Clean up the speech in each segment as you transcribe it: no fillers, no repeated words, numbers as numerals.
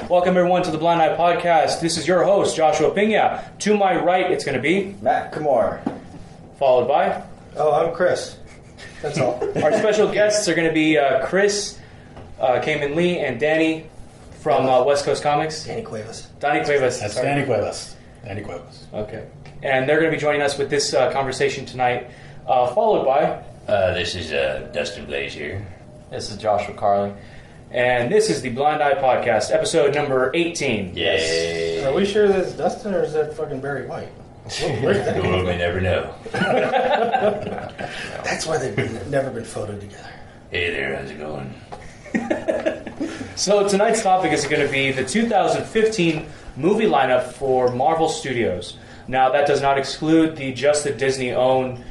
Welcome everyone to the Blind Eye Podcast. This is your host, Joshua Pena. To my right, it's going to be Matt Kamar. Followed by... Oh, I'm Chris. That's all. Our special guests are going to be Chris, Khayman Lee, and Danny from West Coast Comics. Danny Cuevas. Danny Cuevas. That's Danny Cuevas. Danny Cuevas. Okay. And they're going to be joining us with this conversation tonight, followed by... This is Dustin Blaze here. This is Joshua Carling. And this is the Blind Eye Podcast, episode number 18. Yay. Are we sure that's Dustin or is that fucking Barry White? Where's that? We may never know. That's why they've never been photoed together. Hey there, how's it going? So tonight's topic is going to be the 2015 movie lineup for Marvel Studios. Now, that does not exclude the Disney-owned,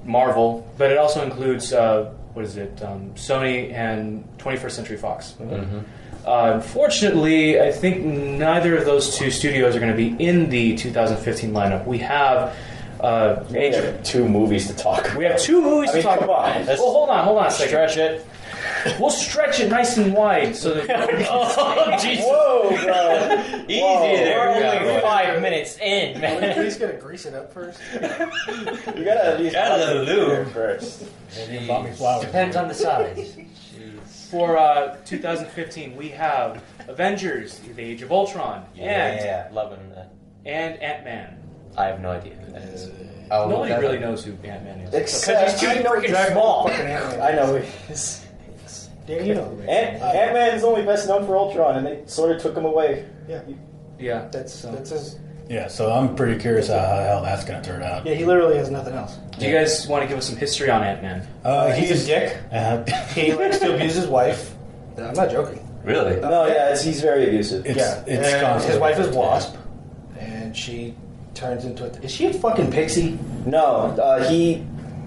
Marvel, but it also includes, Sony and 21st Century Fox. Mm-hmm. Unfortunately, I think neither of those two studios are going to be in the 2015 lineup. We have... We have two movies to talk about. We have two movies to talk come about. on. Well, hold on a second. Stretch it. We'll stretch it nice and wide so that... Oh, Jesus. Whoa, bro. Easy Whoa. there. We're Yeah, only 5 minutes in, man. Please gotta grease it up first. You gotta at least Gotta let it lube. first. Bought me flowers. Depends on the size. For 2015, we have Avengers, The Age of Ultron, Loving that. and Ant-Man. I have no idea who that is. Nobody really knows who Ant-Man is. Except, I know freaking small. Fucking Ant-Man. I know. He's- Dan, you know who Ant-Man is only best known for Ultron, and they sort of took him away. Yeah, Yeah. that's his. Yeah, so I'm pretty curious how the hell that's going to turn out. Yeah, he literally has nothing else. Do you guys want to give us some history on Ant-Man? He's a dick. He likes to abuse his wife. I'm not joking. Really? No, yeah, he's very abusive. It's And constant. his wife is Wasp, and she turns into a... Is she a fucking pixie? No,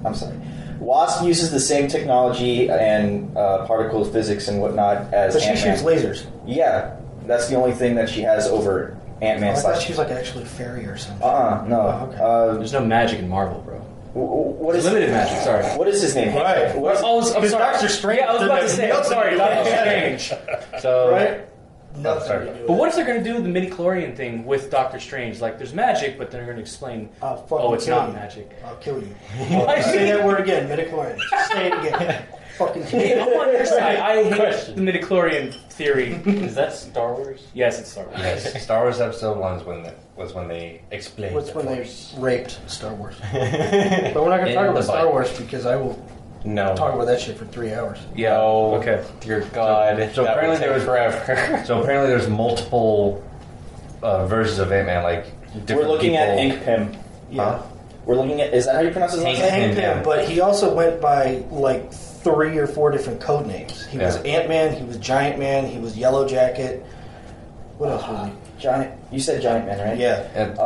I'm sorry. Wasp uses the same technology and particle physics and whatnot as But she Ant-Man. shoots lasers. Yeah, that's the only thing that she has over Ant-Man. I thought she was like actually fairy or something. No. Oh, okay. There's no magic in Marvel, bro. What is Limited magic, sorry. What is his name? Right. What is, I'm sorry. Doctor Strange. Yeah, I was about to say, I'm sorry, Doctor Strange. So, Right? sorry. But what if they're going to do the midi-chlorian thing with Doctor Strange? Like, there's magic, but they're going to explain, it's kill not you. magic. I'll kill you. Say that word again, midichlorian. Say it again. Fucking kill Hey, I'm you. on your side. I hate Question. the midi-chlorian theory. Is that Star Wars? Yes, it's Star Wars. Yes. Star Wars Episode 1 was when they explained What's the when they Force. raped Star Wars? But we're not going to In talk the about Star Bible. Wars because I will No. talk about that shit for 3 hours. Yeah, No. okay. Dear God. So that apparently would there take was forever. So apparently there's multiple versions of Ant-Man, like different We're looking people. at Ink Pim. Yeah. We're looking at. Is that how you pronounce his last name? Hank Yeah. Pym, but he also went by like 3 or 4 different code names. He was Yeah. Ant-Man, he was Giant Man, he was Yellow Jacket. What else was he? Giant. You said Giant Man, right? Yeah. And,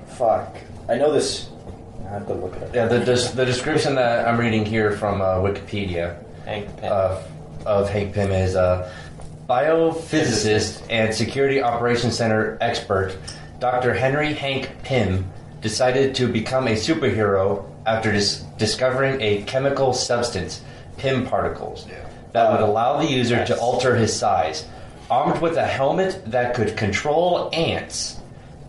Fuck. I know this. I have to look it up. yeah, the description that I'm reading here from Wikipedia Hank Pym. of Hank Pym is biophysicist and security operations center expert Dr. Henry Hank Pym decided to become a superhero after discovering a chemical substance, Pym particles, that would allow the user to alter his size. Armed with a helmet that could control ants,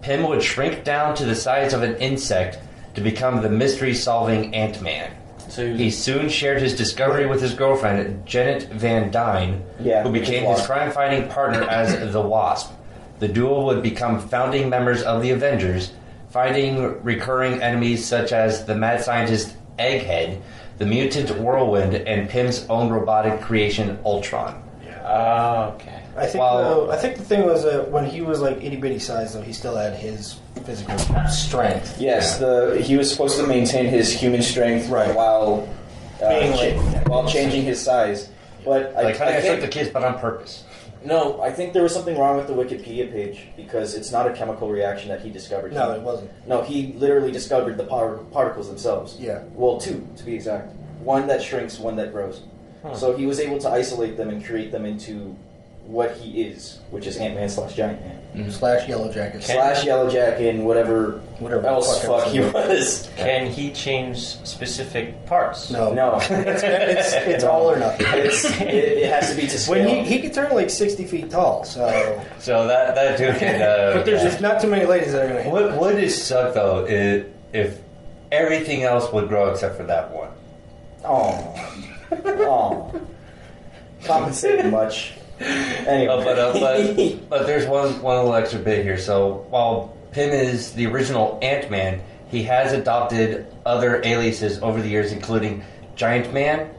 Pym would shrink down to the size of an insect to become the mystery-solving Ant-Man. So He soon shared his discovery with his girlfriend, Janet Van Dyne, who became his crime-fighting partner as the Wasp. The duo would become founding members of the Avengers, fighting recurring enemies such as the mad scientist Egghead, the mutant Whirlwind, and Pym's own robotic creation, Ultron. Oh, okay. I think I think the thing was when he was like itty bitty size though, he still had his physical strength. Yes, he was supposed to maintain his human strength while while changing his size. But Like, I I think the kids, but on purpose. no, I think there was something wrong with the Wikipedia page because it's not a chemical reaction that he discovered. No, it wasn't. No, he literally discovered the particles themselves. Yeah. Well, 2 to be exact. One that shrinks, one that grows. So he was able to isolate them and create them into what he is, which is Ant-Man / Giant Man. Slash Yellow Jacket. Slash Yellow Jacket and whatever else fuck fuck he was. Can he change specific parts? No. No. It's all or nothing. It has to be to scale. When he can turn like 60 feet tall, so So that dude can. but there's just not too many ladies that are gonna hit. What would it suck though is if everything else would grow except for that one. Oh. Compensated much. Anyway. But there's one little extra bit here. So while Pym is the original Ant-Man, he has adopted other aliases over the years, including Giant Man,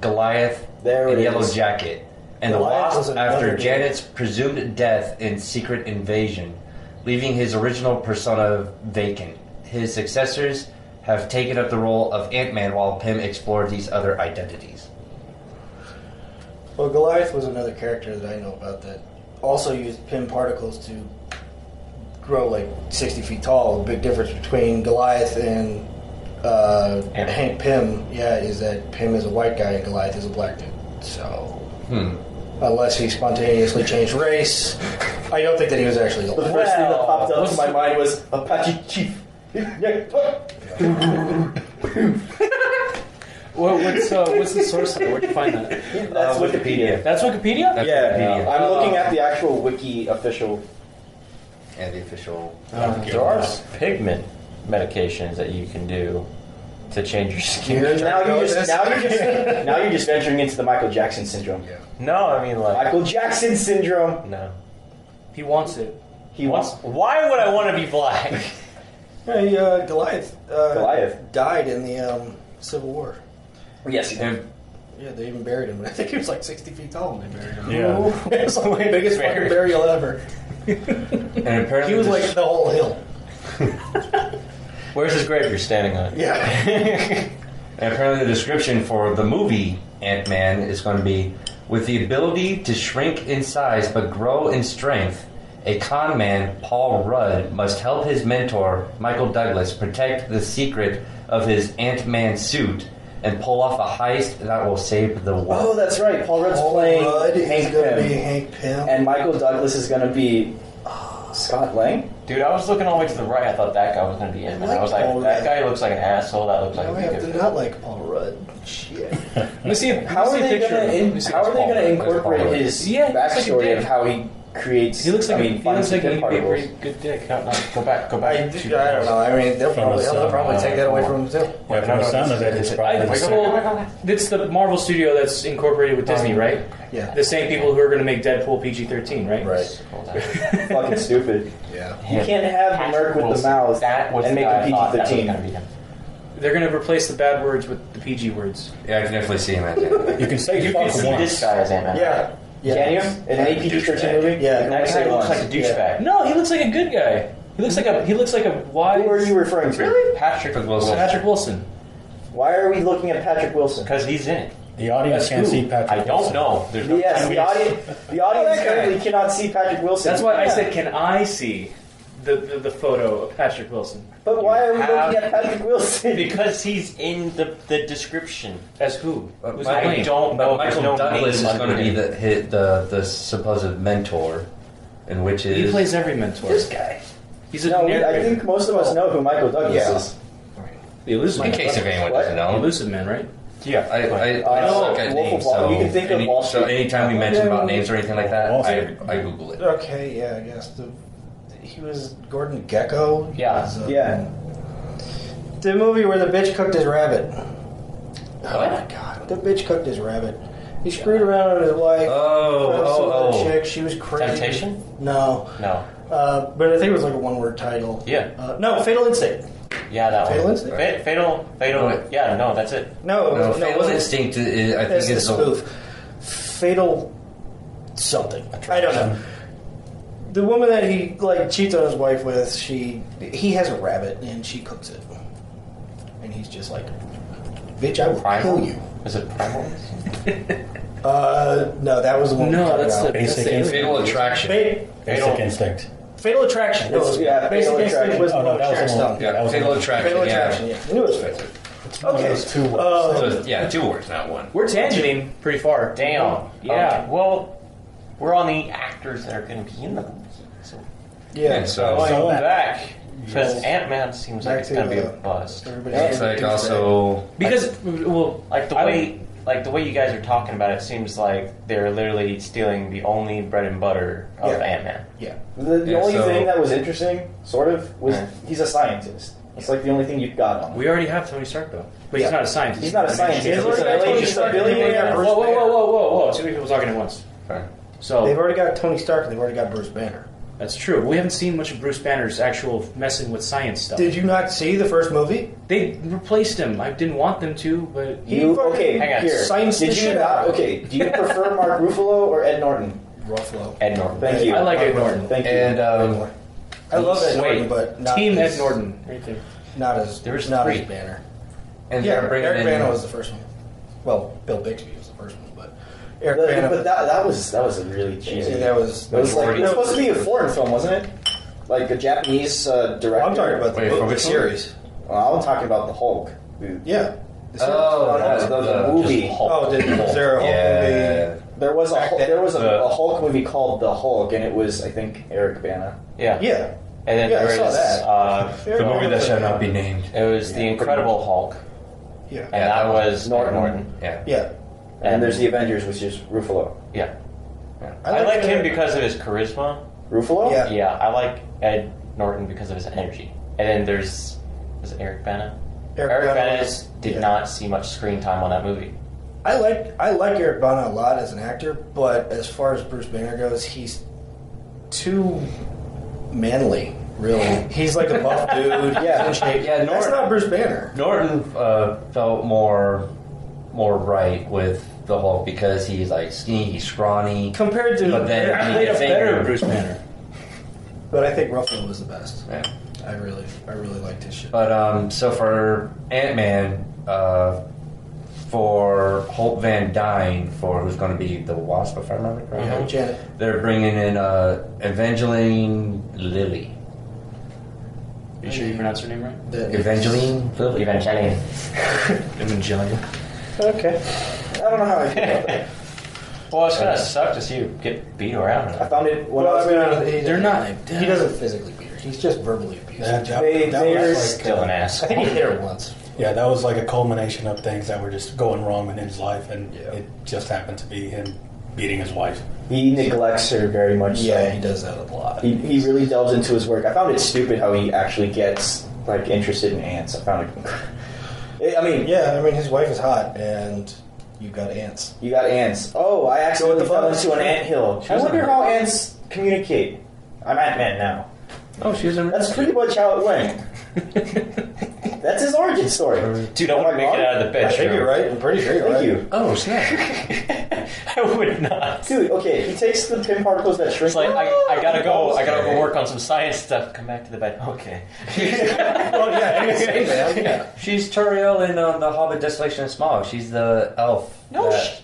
Goliath, and Yellow Jacket. And the Goliath was Wasp after another Janet's presumed death in Secret Invasion, leaving his original persona vacant. His successors have taken up the role of Ant-Man while Pym explored these other identities. Well, Goliath was another character that I know about that also used Pym particles to grow like 60 feet tall. The big difference between Goliath and Hank Pym, is that Pym is a white guy and Goliath is a black dude. So, unless he spontaneously changed race, I don't think that he was actually The alive. first thing that popped up to my mind was Apache Chief. What's the source of it? Where'd you find that? That's Wikipedia. That's Wikipedia? That's Yeah, Wikipedia. I'm looking at the actual wiki official. And the official. There are pigment medications that you can do to change your skin. Now you're just venturing into the Michael Jackson syndrome. Yeah. No, I mean like Michael Jackson syndrome. no. He wants it. He wants. Why would I want to be black? Hey, Goliath died in the Civil War. Yes, he did. Yeah, they even buried him. I think he was like 60 feet tall when they buried him. Yeah. It was like the biggest fucking burial ever. And apparently He was like the whole hill. Where's his grave you're standing on? Yeah. And apparently the description for the movie Ant-Man is going to be, with the ability to shrink in size but grow in strength, a con man, Paul Rudd, must help his mentor, Michael Douglas, protect the secret of his Ant-Man suit and pull off a heist that will save the world. Oh, that's right. Paul Rudd's Paul playing Rudd is Hank going to be Pym, Hank Pym. and Michael Douglas is going to be Scott Lang. Dude, I was looking all the way to the right. I thought that guy was going to be Ant-Man. I was like, Paul that Rudd. guy looks like an asshole. That looks like Now a I have to good not like Paul Rudd. Shit. Let me see. How are they going to incorporate his Yeah, he looks like a backstory dick. of how he creates? He looks like he finds looks like the he'd be a particles. very good dick. No, go back. I don't know. I mean, they'll probably take that away from him too. Yeah, from the sound of it, it's probably It's the Marvel studio that's incorporated with Disney, right? Yeah. The same people who are going to make Deadpool PG-13, right? Right. Fucking stupid. Yeah. You can't have the merc with the mouth and make him PG-13. They're going to replace the bad words with the PG words. Yeah, I can definitely see him as Ant-Man. You can say You fuck can see once. this guy as Ant-Man. Yeah. Can you? In any PG-13 movie? Yeah. You can That only say guy looks once. like a douchebag. No, he looks like a good guy. He looks like a wise. Who are you referring to? Really? Patrick Wilson. Patrick Wilson. Why are we looking at Patrick Wilson? because he's in it. The audience can't who? see Patrick I don't Wilson. know. There's no Yes, the audience currently cannot see Patrick Wilson. That's why I said, can I see the photo of Patrick Wilson? But why are we looking at Patrick Wilson? because he's in the description. As who? Who's I playing? don't know. Michael There's no Douglas is name going to be underneath. the supposed mentor, and which is He plays every mentor. This guy. He's a No, I narrator. think most of us know who Michael Douglas Yeah. is. The Elusive in Man. case if anyone What? doesn't know. Elusive Man, right? Yeah. I suck at Wolf of names, Wall- so you can think of Wall so Street. anytime we mention about names or anything like that, Wall I Street. Google it. Okay, yeah, I guess. He was Gordon Gekko. He Yeah. was, Yeah. The movie where the bitch cooked his rabbit. Oh What? my god. The bitch cooked his rabbit. He screwed around with his wife. found some other chick. She was crazy. Temptation? No. No. But I think it was like a one-word title. Yeah. No, Fatal Instinct. Yeah, that Fatal one. Instinct? Fatal. No. Yeah, no, that's it. No, No, it Fatal wasn't. Instinct is, I That's think the is the spoof. Fatal something. I don't know. The woman that he cheats on his wife with, he has a rabbit and she cooks it, and he's just like, "Bitch, I will Primal? kill you." Is it Primal? No, that was the one. No, that's the Basic alien. Fatal Attraction. Basic Instinct. Fatal Attraction. No, It's- yeah, Basic Fatal Instinct Attraction. was Oh, no, that was Sharon the one. Stone. Yeah, that was Fatal the Attraction. Fatal yeah. Attraction. Yeah, I knew it was fatal. Okay, Those 2 words. So, yeah, 2 words, not 1. We're tangenting pretty far. Damn. Yeah. Okay. Well, we're on the actors that are going to be in the movie. So Yeah, so going back, because Yes. Ant-Man seems like it's going to be a bust. Looks like also Because well, Like the way you guys are talking about it seems like they're literally stealing the only bread and butter of Yeah. Ant-Man. Yeah. The Yeah, only so- thing that was interesting, sort of, was Yeah. he's a scientist. It's like the only thing you've got on him. we already have Tony Stark though, but Yeah. he's not a scientist. He's not a scientist. He's He's a Tony Stark. billionaire. Whoa, whoa, whoa, whoa, whoa! Too many people talking at once. Sorry. So They've already got Tony Stark and they've already got Bruce Banner. that's true. We haven't seen much of Bruce Banner's actual messing with science stuff. Did you not see the first movie? They replaced him. I didn't want them to, but Okay, Hang on. here. Science the Did you shit not? out of it. Okay, do you prefer Mark Ruffalo or Ed Norton? Ruffalo. Ed Norton. Thank you. I like Ed Norton. Thank you. And I love Ed Wait, Norton, but not Team as, Ed Norton. Right there. Not as There's not 3. as Banner. and Yeah, they're bringing Eric in Bana was the first one. Well, Bill Bixby was the first one, but Eric Bana. but that was a really cheesy. that was. It was like it was supposed to be a foreign film, wasn't it? Like a Japanese director. Well, I'm talking about the Wait, book, for the which series. Well, I'm talking about the Hulk. Yeah. The series. Oh, No, the movie. Just Hulk. Oh, was there a whole yeah. movie? There was Back then, a Hulk movie called The Hulk, and it was, I think, Eric Bana. Yeah. Yeah. And then Yeah, I there saw was that. The movie that shall not be named. it was the Incredible Hulk, Yeah. and Yeah, that that was Norton. Norton. Yeah. Yeah. And then there's the Avengers, which is Ruffalo. Yeah. I I like like him Ed- because of his charisma. Ruffalo? Yeah. Yeah, I like Ed Norton because of his energy. And then was it Eric Bana? Eric Bana was- did yeah. not see much screen time on that movie. I like Eric Bana a lot as an actor, but as far as Bruce Banner goes, he's too manly. Really, he's like a buff dude. Yeah. he's in shape. Yeah, That's Norton- not Bruce Banner. Norton felt more right with the Hulk because he's like skinny, he's scrawny. Compared to, But then- I played a It's better angry. Bruce Banner. but I think Ruffalo was the best. Yeah. I really liked his shit. But so for Ant-Man, for Hope Van Dyne, for who's going to be the Wasp, if I remember correctly, Yeah, Janet. they're bringing in Evangeline Lilly. Are you sure you pronounced her name right? Evangeline Lilly. Evangelion. Evangelion. Okay. I don't know how I feel about that. Well, it's gonna suck to see you get beat around. I found it when I Well, was I mean, They're not. He doesn't physically beat her. He's just verbally abusive. They're was Still an ass. I think he hit her once. yeah, that was like a culmination of things that were just going wrong in his life, and Yeah. it just happened to be him beating his wife. He neglects her very much. Yeah, so. he does that a lot. He really delves into his work. I found it stupid how he actually gets like interested in ants. I found it. I mean, Yeah, I mean, his wife is hot, and you got ants. you got ants. Oh, I accidentally Go with the fell bugs. into an anthill. I wonder how ants communicate. I'm Ant-Man now. Oh, she was in. That's pretty much how it went. That's his origin story. Dude, I want to make it out of the bed. I think you're right. I'm pretty sure you're Thank right. you. Oh snap! I would not. Dude, okay, he takes the pin particles that shrink. It's like I gotta go work on some science stuff. Come back to the bed. Okay. Well, yeah, man. Yeah. She's Turiel in the Hobbit: Desolation and Smog. She's the elf. No that-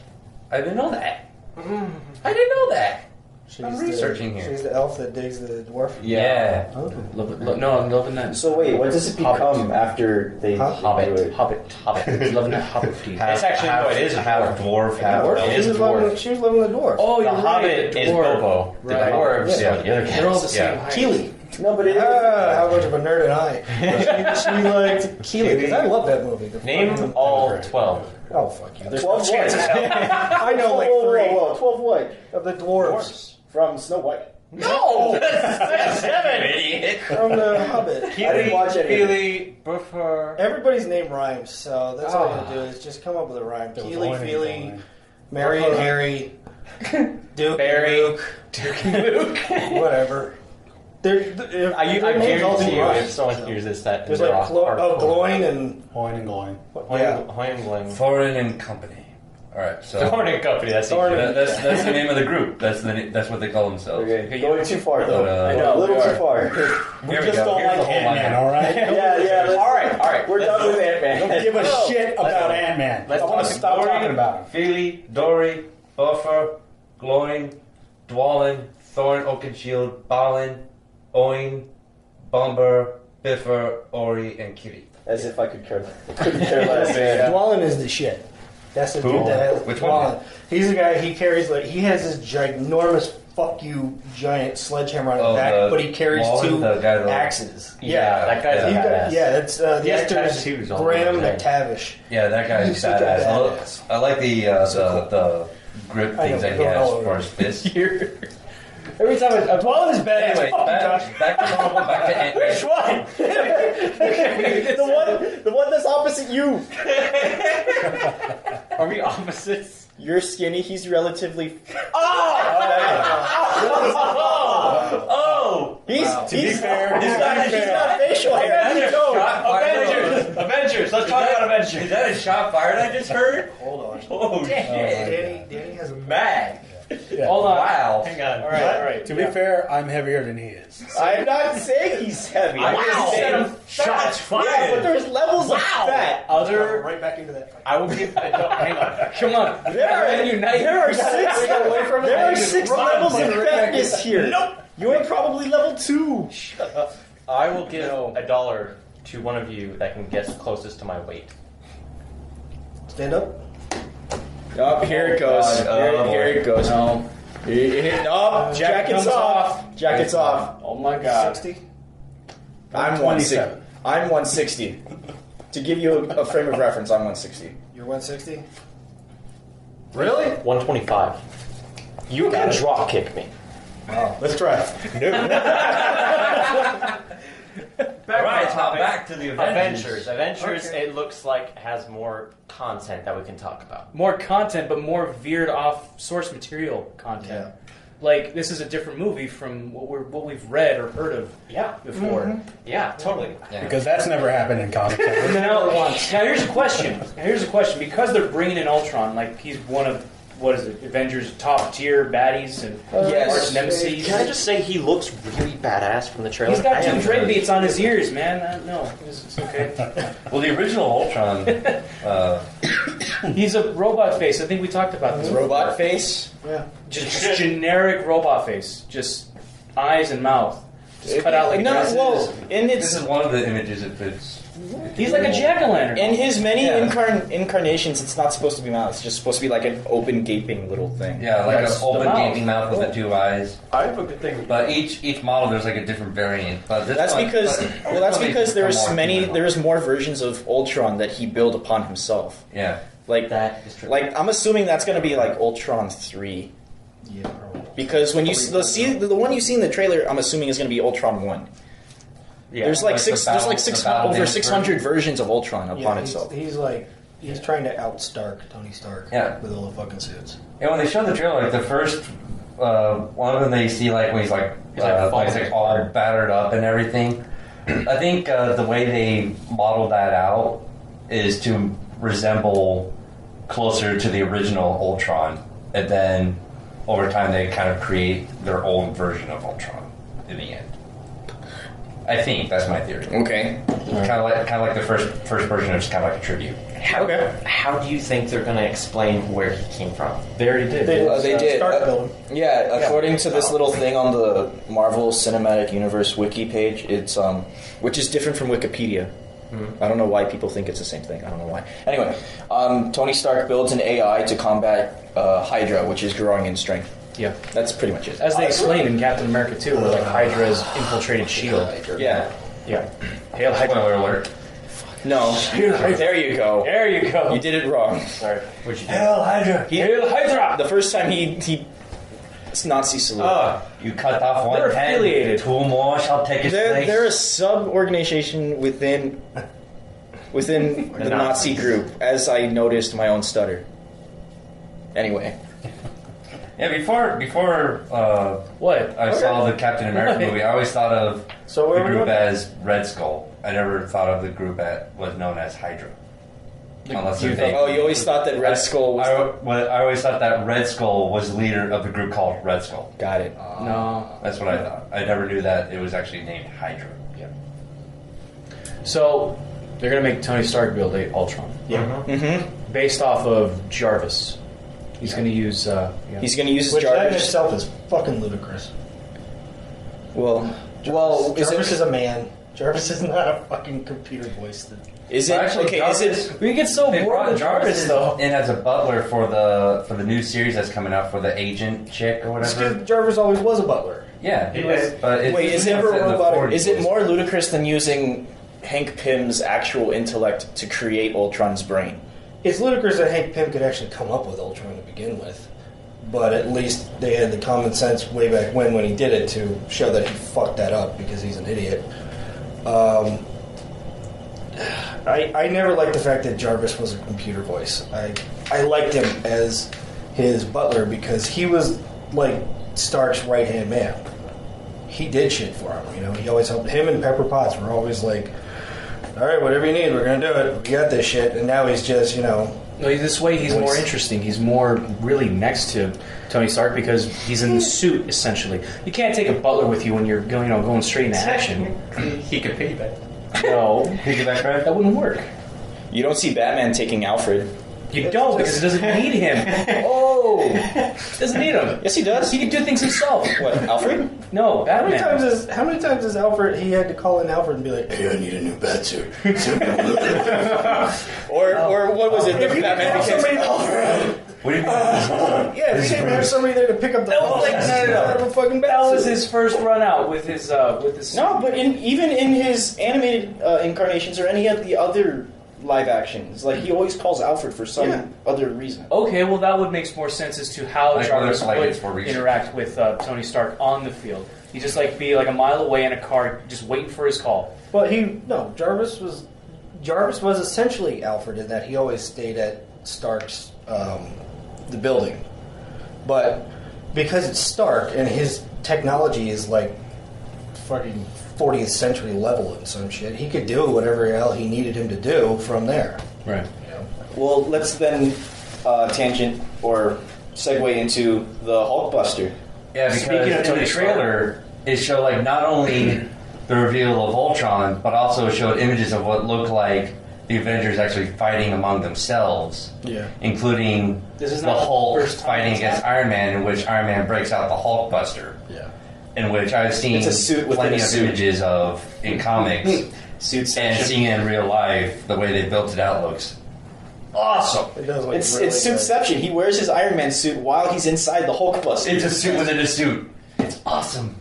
I didn't know that. I didn't know that. She's I'm researching here. She's the elf that digs the dwarf. Yeah. No, I'm loving that. So wait, what does it become Hobbit. after they do Hobbit. it? Hobbit. Loving that Hobbit tea. It's actually no, it is a half dwarf, half Dwarf? elf. It is a dwarf. She was living the dwarf. Oh, The you're Hobbit right. is dwarf. Bobo. The Right. dwarves Yeah. are the other They're all the cats. same Yeah. height. Keely. No, but it How much of a nerd am I? she liked Keely, because I love that movie. The Name fucking- all 12. Oh, fuck you. There's 12 no chance. what? I know like Whoa, whoa, three whoa, 12 what? of the dwarves. From Snow White. No! That's 7, idiot! From the Hobbit. I didn't watch any. Feely, Buffer. Everybody's name rhymes, so that's all you gotta do is just come up with a rhyme. There was Keely, only Feely, one. Mary and Harry, Duke, Barry. and Luke, whatever. I guarantee you, if someone hears this, that There's they're like off hardcore. Gloin and Hoying and glowing. yeah. Hoyingling. Thorin and Company. All right, so Thorn and Company, that's Thorn easy. that's the name of the group. That's what they call themselves. Okay, going too far though. I know, a little we too are. far. We we just go. don't Here's like the whole Ant-Man, lineup. all right? Yeah. All right. We're done with Ant-Man. Don't give a shit about go. Ant-Man. Let's I want to talk stop Dory, talking about him. Feely, Dory, Buffer, Glowing, Dwalin, Thorn, Oakenshield, Balin, Oin, Bomber, Biffer, Ori, and Kitty. As if I couldn't care less. Dwalin is the shit. That's the Who? dude that has Which long. one? He's the guy. He carries he has this ginormous fuck you giant sledgehammer on his back, but he carries two axes. Yeah, that guy's a badass. That's the He has actor's tattoos all Graham over his head. McTavish. Yeah, that guy's He's such a badass. I like the grip I know, things that he going has all for his fists. Every time I Well, his badass. Anyway, back to normal, back to Ant-Man. Which one? The one that's opposite you. Are we opposites? You're skinny. He's relatively. Oh! He's fair, He's not facial hair. Avengers! Let's talk about Is Avengers. that a shot fired I just heard? Hold on. Oh, shit. Danny has a Mad. Hold on. Wow. Hang on. All right. To be fair, I'm heavier than he is. I'm not saying he's heavy. I'm just saying Shots fired. Yeah, but there's levels of fat. Other, right back into that fight. I will give. Hang on. Come on. There are six levels of fatness here. Nope. You are probably level 2. I will give $1 to one of you that can guess closest to my weight. Stand up. Oh, here it goes. Here it goes. No. No, jacket's off. Jacket's off. Oh my God. 60. I'm 160. I'm 160. To give you a frame of reference, I'm 160. You're 160. Really? 125. You can drop kick me. Wow. Let's try it. Back to the Avengers. Avengers, Okay. it looks like has more content that we can talk about. More content, but more veered off source material content. Like, this is a different movie from what we've read or heard of before. Yeah, totally. Yeah. Because that's never happened in comics. Now, here's a question. Because they're bringing in Ultron, like, he's one of, what is it, Avengers' top tier baddies and arch nemesis. Can I just say he looks really badass from the trailer? He's got I two am- dread beats on his ears, man. No, it's okay. Well, the original Ultron, He's a robot face. I think we talked about this. Robot face. Yeah. Just generic robot face. Just eyes and mouth. Just cut out like no. this. Well, in this its is one of the images it fits. He's like a jack-o'-lantern. in his many Yeah. incarnations, it's not supposed to be mouth. It's just supposed to be like an open, gaping little thing. Yeah, like That's an open the mouth. gaping mouth with the 2 eyes. I have a good thing. But each model there's like a different variant. But this That's one- because but- that's but because it's there's more many human. there's more versions of Ultron that he built upon himself. Yeah. Like That is true. Like I'm assuming that's going to be like Ultron 3 Yeah, probably. because when you see the one you see in the trailer, I'm assuming is going to be Ultron 1. Yeah. There's like Like six. the There's like battle- six the battle over dance 600 versions of Ultron upon Yeah, itself. he's trying to out Stark, Tony Stark. Yeah. With all the fucking suits. And when they show the trailer, like the first one of them, they see like when he's like all battered up and everything. I think the way they model that out is to resemble closer to the original Ultron, and then over time they kind of create their own version of Ultron in the end. I think that's my theory. Okay. Kind of like the first version is kind of like a tribute. How do you think they're going to explain where he came from? They already did. They did. Stark building. Yeah, according to this little thing on the Marvel Cinematic Universe wiki page, it's which is different from Wikipedia. I don't know why people think it's the same thing. I don't know why. Anyway, Tony Stark builds an AI to combat Hydra, which is growing in strength. Yeah. That's pretty much it. As they explained in Captain America 2, where like Hydra's infiltrated S.H.I.E.L.D. Yeah. Yeah. Hail Hydra. Spoiler alert. No. There you go. There you go. You did it wrong. Sorry. What'd you do? Hydra. Hail Hydra. The first time he it's Nazi salute. You cut off one They're head, affiliated. 2 more shall take its place. They're a sub-organization within the Nazi group, as I noticed my own stutter. Anyway. Yeah, before What? I saw the Captain America What? movie, I always thought of So where the are we group going? as Red Skull. I never thought of the group that was known as Hydra. Unless you they, Oh, you always thought that Red Skull was... I always thought that Red Skull was the leader of the group called Red Skull. Got it. No. That's what I thought. I never knew that it was actually named Hydra. So they're gonna make Tony Stark build a Ultron. Yeah. Mm-hmm. Based off of Jarvis. He's gonna use. He's going to use his Which that in Jarvis. itself is fucking ludicrous. Well, is Jarvis it... is a man. Jarvis is not a fucking computer voice. Is it Actually, okay? Jarvis, Is it? We get so They bored brought with Jarvis, though. in as a butler for the new series that's coming out for the agent chick or whatever. Jarvis always was a butler. Yeah, He was. but it's Wait, is it set in the 40s. Is it more ludicrous than using Hank Pym's actual intellect to create Ultron's brain? It's ludicrous that Hank Pym could actually come up with Ultron to begin with, but at least they had the common sense way back when he did it to show that he fucked that up because he's an idiot. I never liked the fact that Jarvis was a computer voice. I liked him as his butler because he was like Stark's right-hand man. He did shit for him, you know. He always helped him, and Pepper Potts were always like, all right, whatever you need, we're going to do it. We got this shit. And now he's just, you know... No, this way he's more interesting. He's more really next to Tony Stark because he's in the suit, essentially. You can't take a butler with you when you're going straight into action. He could piggyback. No. Piggyback ride? That wouldn't work. You don't see Batman taking Alfred. You don't, because it doesn't need him. Oh! Doesn't need him. Yes, he does. He can do things himself. What, Alfred? No, How many Batman. times has Alfred, he had to call in Alfred and be like, hey, I need a new batsuit. Or what was it? Batman became Alfred. What do you mean? Yeah, if he didn't have somebody there to pick up the phone, out of a fucking That was batsuit. his first run out with his No, but even in his animated incarnations or any of the other live actions, like he always calls Alfred for some other reason. Okay, well that would make more sense as to how Like, Jarvis like would it's for research. interact with Tony Stark on the field. He just be like a mile away in a car, just waiting for his call. But Jarvis was essentially Alfred in that he always stayed at Stark's, the building. But because it's Stark and his technology is like fucking 40th century level and some shit, he could do whatever the hell he needed him to do from there. Right. You know? Well, let's then tangent or segue into the Hulkbuster. Yeah, because Speaking of in Tony the trailer, it showed like not only the reveal of Ultron, but also showed images of what looked like the Avengers actually fighting among themselves. Yeah. Including This is the not the Hulk first time fighting it's against Iron Man, in which Iron Man breaks out the Hulkbuster. Yeah. In which I've seen It's a suit within plenty a of suit. images of in comics, Suits and seeing it in real life, the way they built it out looks awesome. It does look It's really Suitception. He wears his Iron Man suit while he's inside the Hulkbuster. It's a suit within a suit. It's awesome.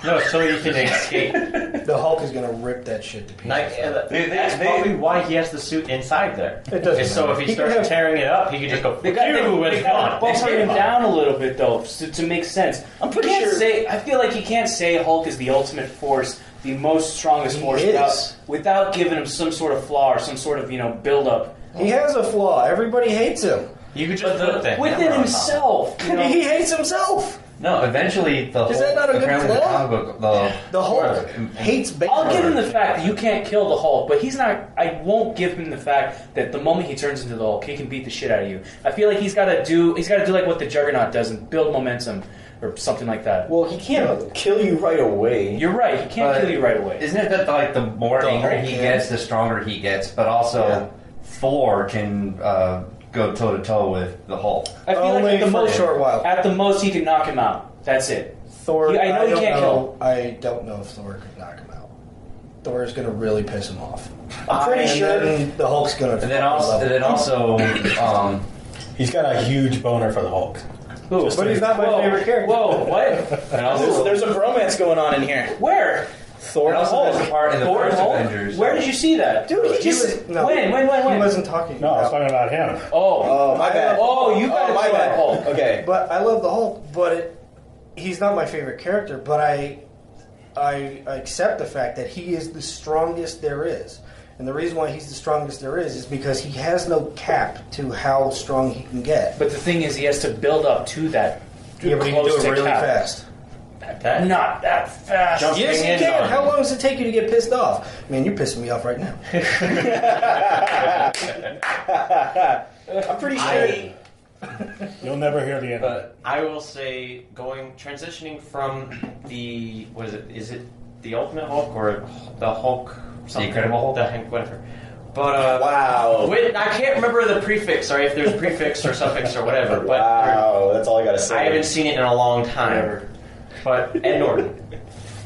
No, so you can escape. good. The Hulk is going to rip that shit to pieces. That's probably why he has the suit inside there. It doesn't So matter. if he He can starts have- tearing it up, he can just go, They got it's gone. bump him down a little bit though to make sense. I'm pretty You can't sure- say. I feel like you can't say Hulk is the ultimate force, the most strongest He force, is. without giving him some sort of flaw or some sort of build up He has a flaw. Everybody hates him. You could just put the within hammer on top. himself. You know? He hates himself. No, eventually the Is Hulk, that not a good apparently the flaw? comic book, The Hulk hates bacon. I'll give him the fact that you can't kill the Hulk, but he's not. I won't give him the fact that the moment he turns into the Hulk, he can beat the shit out of you. I feel like he's got to do like what the Juggernaut does and build momentum or something like that. Well, he can't kill you right away. You're right. He can't But kill you right away. Isn't it that like the more The angry Hulk he can. gets, the stronger he gets? But also, Thor can go toe to toe with the Hulk. I feel Only like at the for a most, short while. At the most, he can knock him out. That's it. Thor. I know he don't can't know- I don't know if Thor could knock him out. Thor is going to really piss him off. I'm pretty And sure. then the Hulk's going to. And then also, He's got a huge boner for the Hulk. Who? But he's not my favorite character. Whoa, what? and also, There's a bromance going on in here. Where? Thor and and also there's a Hulk. part in the Thor and first Hulk? Avengers. Where did you see that? Dude, he He just. was, no, When? He wasn't talking. No, I was about. talking about him. Oh. Oh, my bad. Oh, you got Oh, my bad. Hulk. Okay. But I love the Hulk. But he's not my favorite character. But I accept the fact that he is the strongest there is. And the reason why he's the strongest there is because he has no cap to how strong he can get. But the thing is, he has to build up to that. Yeah, but he can do close it to really cap. fast. Not that fast. Jumping Yes, you in can. on How him. long does it take you to get pissed off? Man, you're pissing me off right now. I'm pretty sure. You'll never hear the end of it. But I will say, transitioning from the is it the Ultimate Hulk or the Hulk? The Incredible Hulk? The Hank, whatever. But Wow. I can't remember the prefix. Sorry if there's prefix or suffix or whatever. But Wow, that's all I gotta say. I haven't seen it in a long time. Whatever. But Ed Norton,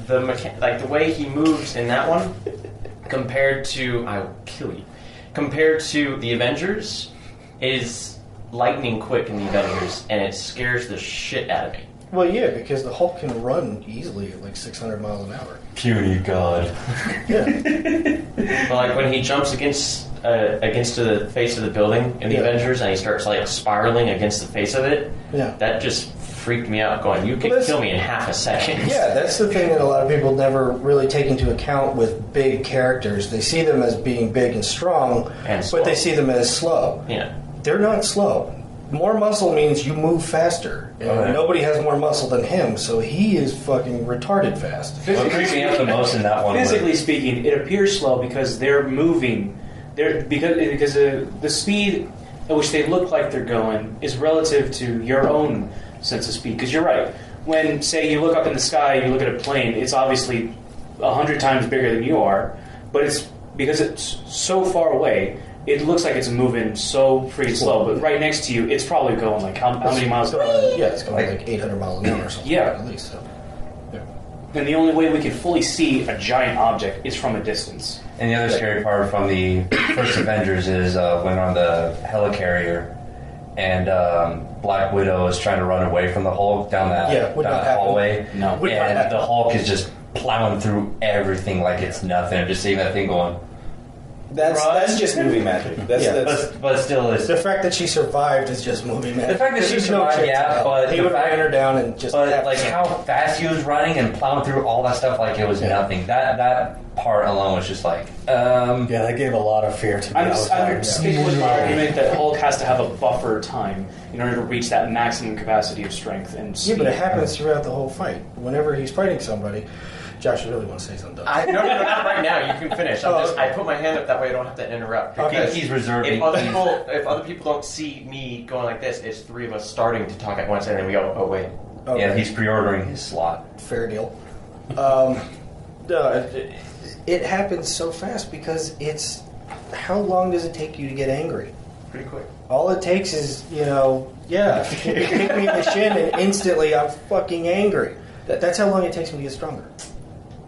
the way he moves in that one, compared to I will kill you, compared to the Avengers, is lightning quick in the Avengers, and it scares the shit out of me. Well, yeah, because the Hulk can run easily at like 600 miles an hour. Puny God. Yeah. But like when he jumps against the face of the building in the Avengers, and he starts like spiraling against the face of it, that just freaked me out. Going, you could kill me in half a second. Yeah, that's the thing that a lot of people never really take into account with big characters. They see them as being big and strong, but they see them as slow. Yeah, they're not slow. More muscle means you move faster. And nobody has more muscle than him, so he is fucking retarded fast. What creeps me out the most in that one? Physically speaking, it appears slow because they're moving. Because the speed at which they look like they're going is relative to your own sense of speed. Because you're right. When, say, you look up in the sky, you look at a plane, it's obviously 100 times bigger than you are, but it's because it's so far away. It looks like it's moving so freaking slow, but right next to you, it's probably going like how many miles? It's going like 800 miles an hour or something. Yeah, at least. So. Yeah. And the only way we can fully see a giant object is from a distance. And the other scary part from the first Avengers is when on the helicarrier, and Black Widow is trying to run away from the Hulk down that hallway. No, and the Hulk is just plowing through everything like it's nothing. I'm just seeing that thing going. That's just movie magic. But still, it's the fact that she survived is just movie magic. The fact that she survived, but he would have ran her down and just. But like how fast he was running and plowing through all that stuff, like it was nothing. That part alone was just like. that gave a lot of fear to me. I'm sticking with my argument that Hulk has to have a buffer time in order to reach that maximum capacity of strength and speed. Yeah, but it happens throughout the whole fight. Whenever he's fighting somebody. Josh, you really want to say something? No, not right now. You can finish. I put my hand up that way I don't have to interrupt. Okay. He's reserving. If other people don't see me going like this, it's three of us starting to talk at once, and then we go, oh, wait. Okay. Yeah, he's pre-ordering his slot. Fair deal. It happens so fast because it's... How long does it take you to get angry? Pretty quick. All it takes is, kick me in the shin and instantly I'm fucking angry. That's how long it takes me to get stronger.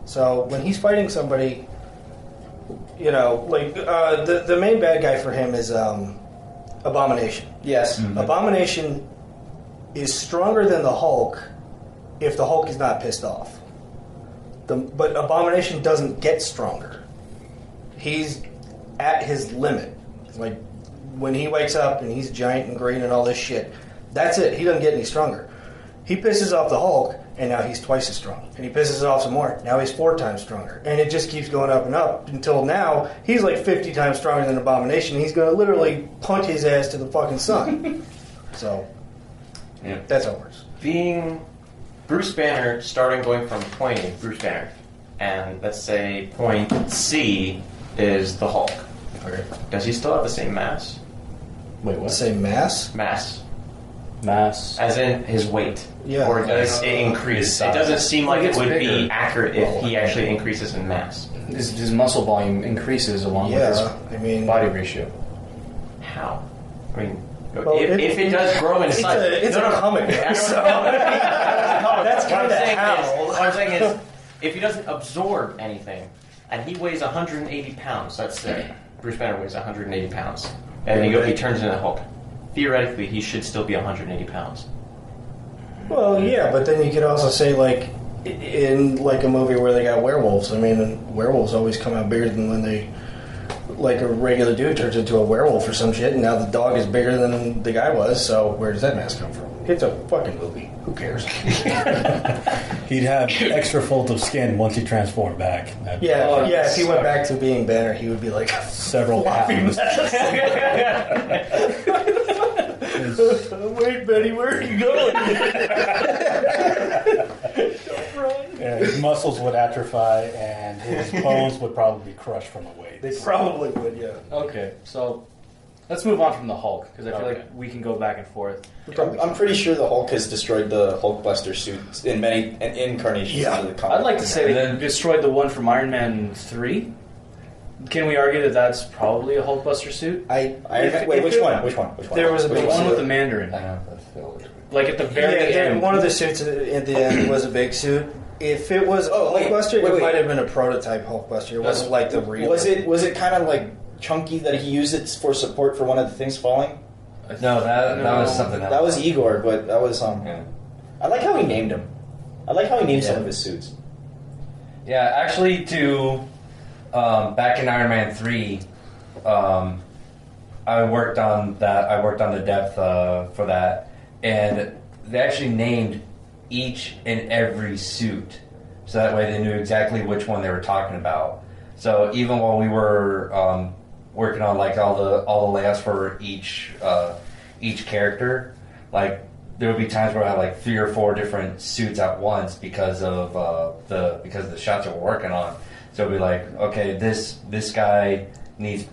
So when he's fighting somebody, the main bad guy for him is Abomination. Yes. Mm-hmm. Abomination is stronger than the Hulk if the Hulk is not pissed off. But Abomination doesn't get stronger. He's at his limit. Like when he wakes up and he's giant and green and all this shit, that's it. He doesn't get any stronger. He pisses off the Hulk, and now he's twice as strong. And he pisses off some more. Now he's 4 times stronger. And it just keeps going up and up until now he's like 50 times stronger than Abomination. He's going to literally punch his ass to the fucking sun. So, that's how it works. Being Bruce Banner, going from point A, Bruce Banner, and let's say point C is the Hulk. Okay. Does he still have the same mass? Wait, what? Say mass? Mass. As in his weight. Yeah. Or does it increase? It doesn't seem like it would be accurate if he actually increases in mass. His muscle volume increases along with his body ratio. How? I mean, well, if it does grow in size... It's a comic book, so... That's kind of how. What I'm saying is, if he doesn't absorb anything, and he weighs 180 pounds, let's say, Bruce Banner weighs 180 pounds, and he turns into Hulk. Theoretically, he should still be 180 pounds. Well, yeah, but then you could also say, like, in like a movie where they got werewolves, I mean, werewolves always come out bigger than when they, like a regular dude turns into a werewolf or some shit, and now the dog is bigger than the guy was, so where does that mass come from? It's a fucking movie. Who cares? He'd have extra folds of skin once he transformed back. If he went back to being Banner, he would be like several pounds. Wait, Betty, where are you going? His muscles would atrophy, and his bones would probably be crushed from the weight. They probably would, yeah. Okay, so let's move on from the Hulk, because I feel like we can go back and forth. I'm pretty sure the Hulk has destroyed the Hulkbuster suit in many incarnations of the comic. I'd like to say they destroyed the one from Iron Man 3. Can we argue that that's probably a Hulkbuster suit? Which one? There was a big one suit. with the Mandarin. Like at the very end. One of the suits at the end was a big suit. If it was a Hulkbuster, it might have been a prototype Hulkbuster. It wasn't like the real. Was it kind of like chunky that he used it for support for one of the things falling? No, that was something else. That was Igor, but that was Yeah. I like how he named him. I like how he named some of his suits. Yeah, actually, back in Iron Man 3, I worked on that. I worked on the depth for that, and they actually named each and every suit, so that way they knew exactly which one they were talking about. So even while we were working on like all the layouts for each character, like there would be times where I had like 3 or 4 different suits at once because of the shots that we're working on. So it'd be like, okay, this guy needs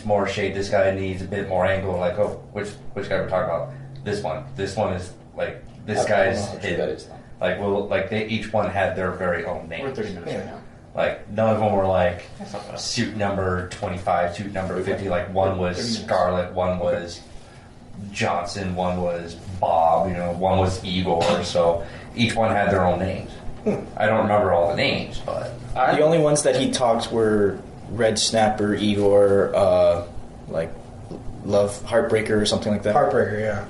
more shade. This guy needs a bit more angle. Like, oh, which guy we're talking about? This one. This one is like this guy's hidden. Like, well, like they each one had their very own name. We're 30 minutes right now. Like none of them were like suit number 25, suit number 50. Like one was Scarlet, one was Johnson, one was Bob. One was Igor. So each one had their own names. I don't remember all the names, but The only ones that he talked were Red Snapper, Igor, like Love Heartbreaker or something like that. Heartbreaker, yeah.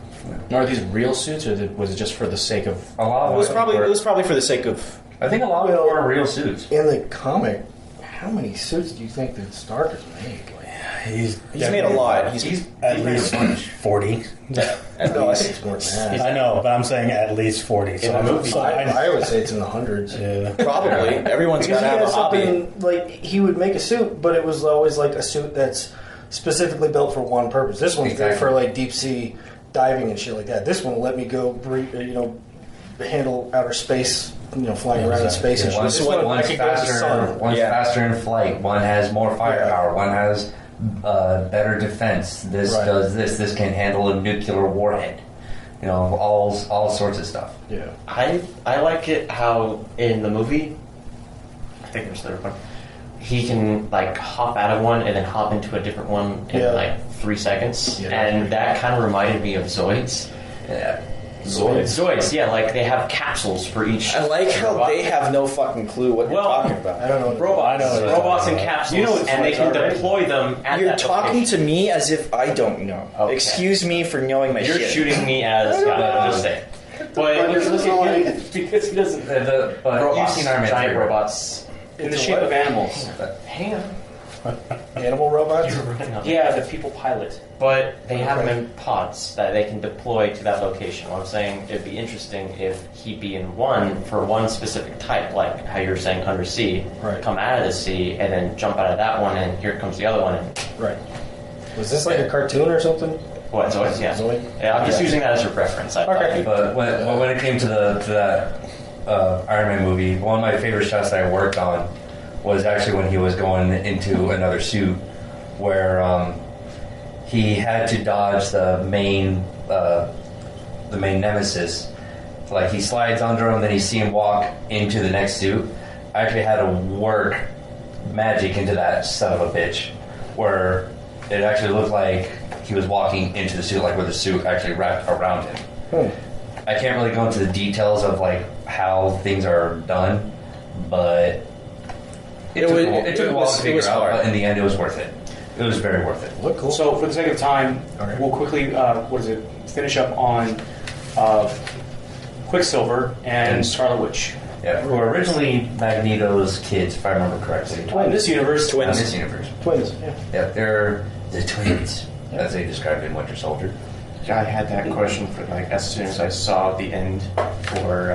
Now, are these real suits, or was it just for the sake of? a lot of It was them probably were- it was probably for the sake of. I think a lot of them were real suits. In the comic, how many suits do you think that Stark has made? He's He's made a lot. He's at least 40. No, I think it's more than that. I know, but I'm saying at least 40. So, I would say it's in the hundreds. yeah. probably everyone's got Because to he have had a hobby. something like he would make a suit, but it was always like a suit that's specifically built for one purpose. This one's great for like deep sea diving and shit like that. This one will let me go, handle outer space, flying around in space and shit. One's, This one, I one's could go to the sun. faster in flight. One has more firepower. One has better defense. This Right. does this. This can handle a nuclear warhead. All sorts of stuff. Yeah. I like it how in the movie, I think there's the third one, he can like hop out of one and then hop into a different one in Yeah. like 3 seconds, Yeah. and that kind of reminded me of Zoids. Yeah. Zoids, yeah, like they have capsules for each. I like how robot. they have no fucking clue what you're Well, talking about. I don't know. What robots, I know what you're robots talking and about. capsules, You know what and they Zoids can are, right? deploy them at You're that talking location. to me as if I don't know. Okay. Excuse me for knowing my You're shit. shooting me as just say. But look at him because he doesn't. But you've Robots, seen Iron Man giant 3, right? robots. In the shape of animals. Hang on. Animal robots? Yeah, the people pilot. But they have them in pods that they can deploy to that location. What I'm saying, it'd be interesting if he'd be in one for one specific type, like how you're saying undersea, Right. come out of the sea, and then jump out of that one, and here comes the other one. And Right. Was this like a cartoon or something? what? Zoids, yeah. Zoid? Yeah, I'm just using that as a reference. I thought Okay. you- But when it came to that Iron Man movie, one of my favorite shots that I worked on was actually when he was going into another suit, where he had to dodge the main nemesis. Like he slides under him, then you see him walk into the next suit. I actually had to work magic into that son of a bitch, where it actually looked like he was walking into the suit, like where the suit actually wrapped around him. I can't really go into the details of like how things are done, but it took a while to figure out. But in the end, it was worth it. It was very worth it. Look cool. So, for the sake of time, Okay. we'll quickly, finish up on Quicksilver and Scarlet Witch. Yeah, who were originally Magneto's kids, if I remember correctly. In this universe, In this universe. Twins. Yeah. Yeah, they're the twins, as they described in Winter Soldier. I had that question for like as soon as I saw the end for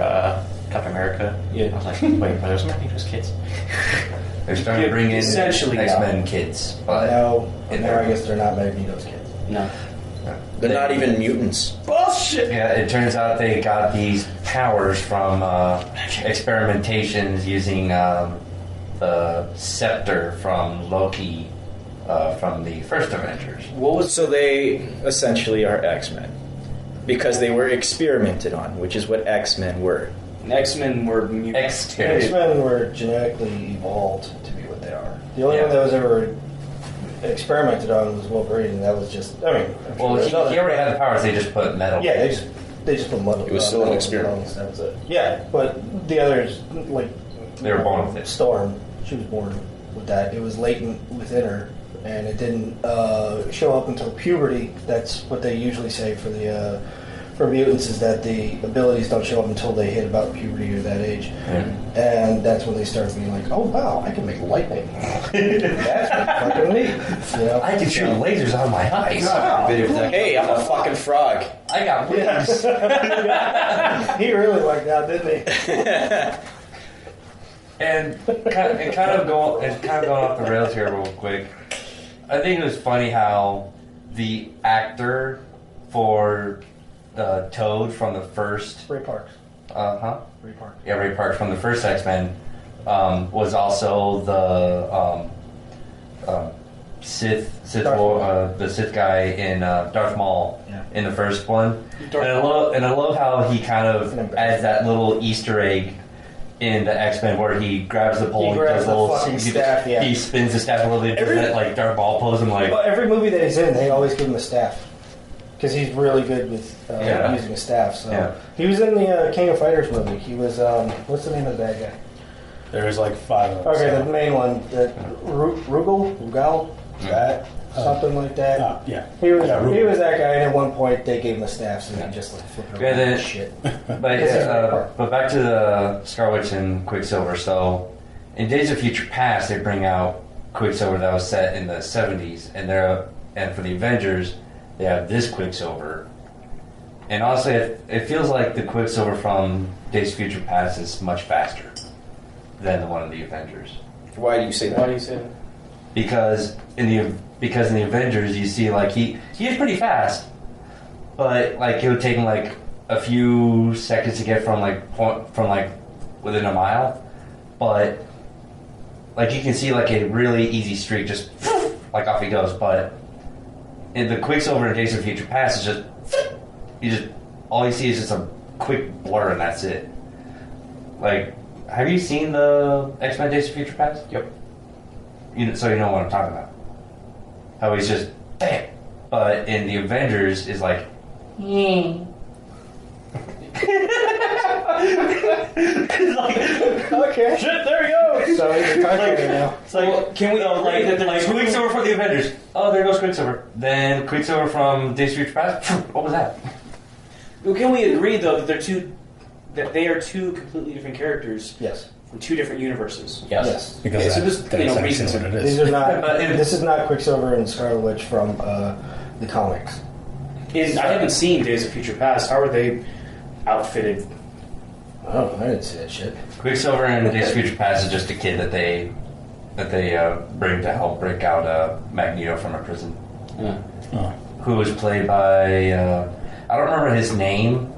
Captain America. Yeah. I was like, wait, are those Magneto's kids? They're starting to bring in Essentially, X-Men kids, but Now in I their- guess they're not Magneto's kids. no. They're not even mutants. Bullshit! Yeah, it turns out they got these powers from experimentations using the scepter from Loki from the first Avengers. What was so they essentially are X-Men because they were experimented on, which is what X-Men were. X-Men were mutants. X-Men were genetically evolved to be what they are. The only Yeah. one that was ever experimented on was Wolverine, and that was just, Well, he already had the powers. They just put metal. yeah, they just they just put mud. It was still an experiment. That was it. Yeah, but the others, like They were born with it. Storm, she was born with that. It was latent within her, and it didn't show up until puberty. That's what they usually say for the for mutants, is that the abilities don't show up until they hit about puberty or that age. And that's when they start being like, oh wow, I can make lightning. That's fucking neat. You know? I can shoot lasers out of my eyes. Hey, I'm a fucking frog. I got wings. He really liked that, didn't he? And kind of going off the rails here real quick. I think it was funny how the actor for Toad from the first Ray Parks. Ray Parks. Yeah, Ray Parks from the first X-Men was also the Sith the Sith guy in Darth Maul in the first one. And I love how he kind of adds that little Easter egg in the X-Men where he grabs the pole, He grabs the fucking staff, he spins the staff a little bit, does that like Darth Maul pose. I'm like, Well, every movie that he's in, they always give him a staff. Because he's really good with using a staff. So he was in the King of Fighters movie. He was what's the name of the bad guy? There's like 5 of them. Okay, the main one, Rugal, something like that. Yeah. He was that guy, and at one point they gave him a staff, so he just like flipped around and shit. But back to the Scarlet Witch and Quicksilver. So in Days of Future Past, they bring out Quicksilver that was set in the 70s, and for the Avengers, they have this Quicksilver. And honestly, it feels like the Quicksilver from Days of Future Past is much faster than the one in the Avengers. Why do you say that? Because in the Avengers, you see like he is pretty fast, but like it would take him like a few seconds to get from within a mile, but like you can see like a really easy streak, just like off he goes. But in the Quicksilver in Days of Future Past, is just all you see is just a quick blur, and that's it. Like, have you seen the X-Men Days of Future Past? Yep. So you know what I'm talking about. How he's just bam, but in the Avengers is like. Okay. Shit, there we go. So you're talking now. It's like, can we like Quicksilver for the Avengers? Oh, there goes Quicksilver. Then Quicksilver from Days of Future Past. What was that? Well, can we agree though that they are two completely different characters? Yes. From two different universes. Yes. Because so that's reasons what it is. These are not. This is not Quicksilver and Scarlet Witch from the comics. I haven't seen Days of Future Past. How are they outfitted? Oh, I didn't see that shit. Quicksilver in Days of Future Past is just a kid that they bring to help break out Magneto from a prison. Who was played by I don't remember his name,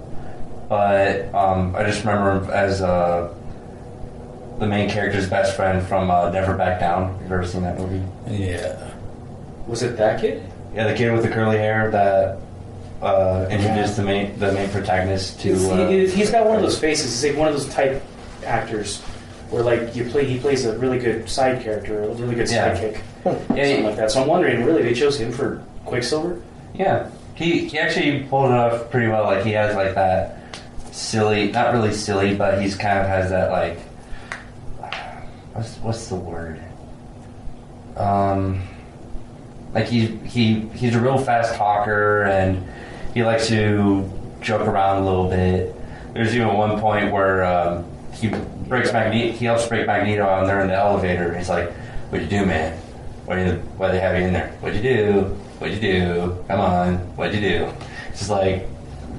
but I just remember him as the main character's best friend from Never Back Down. Have you ever seen that movie? Yeah. Was it that kid? Yeah, the kid with the curly hair that introduced the main protagonist to. He's got one of those faces. He's like one of those type actors where like he plays a really good side character, a really good sidekick, something like that. So I'm wondering, really, they chose him for Quicksilver? Yeah, he actually pulled it off pretty well. Like he has like that silly, not really silly, but he's kind of has that like. What's the word? Like he's a real fast talker, and he likes to joke around a little bit. There's even one point where he helps break Magneto out, and they're in the elevator. He's like, "What'd you do, man? Why they have you in there? What'd you do? What'd you do? Come on, what'd you do?" It's just like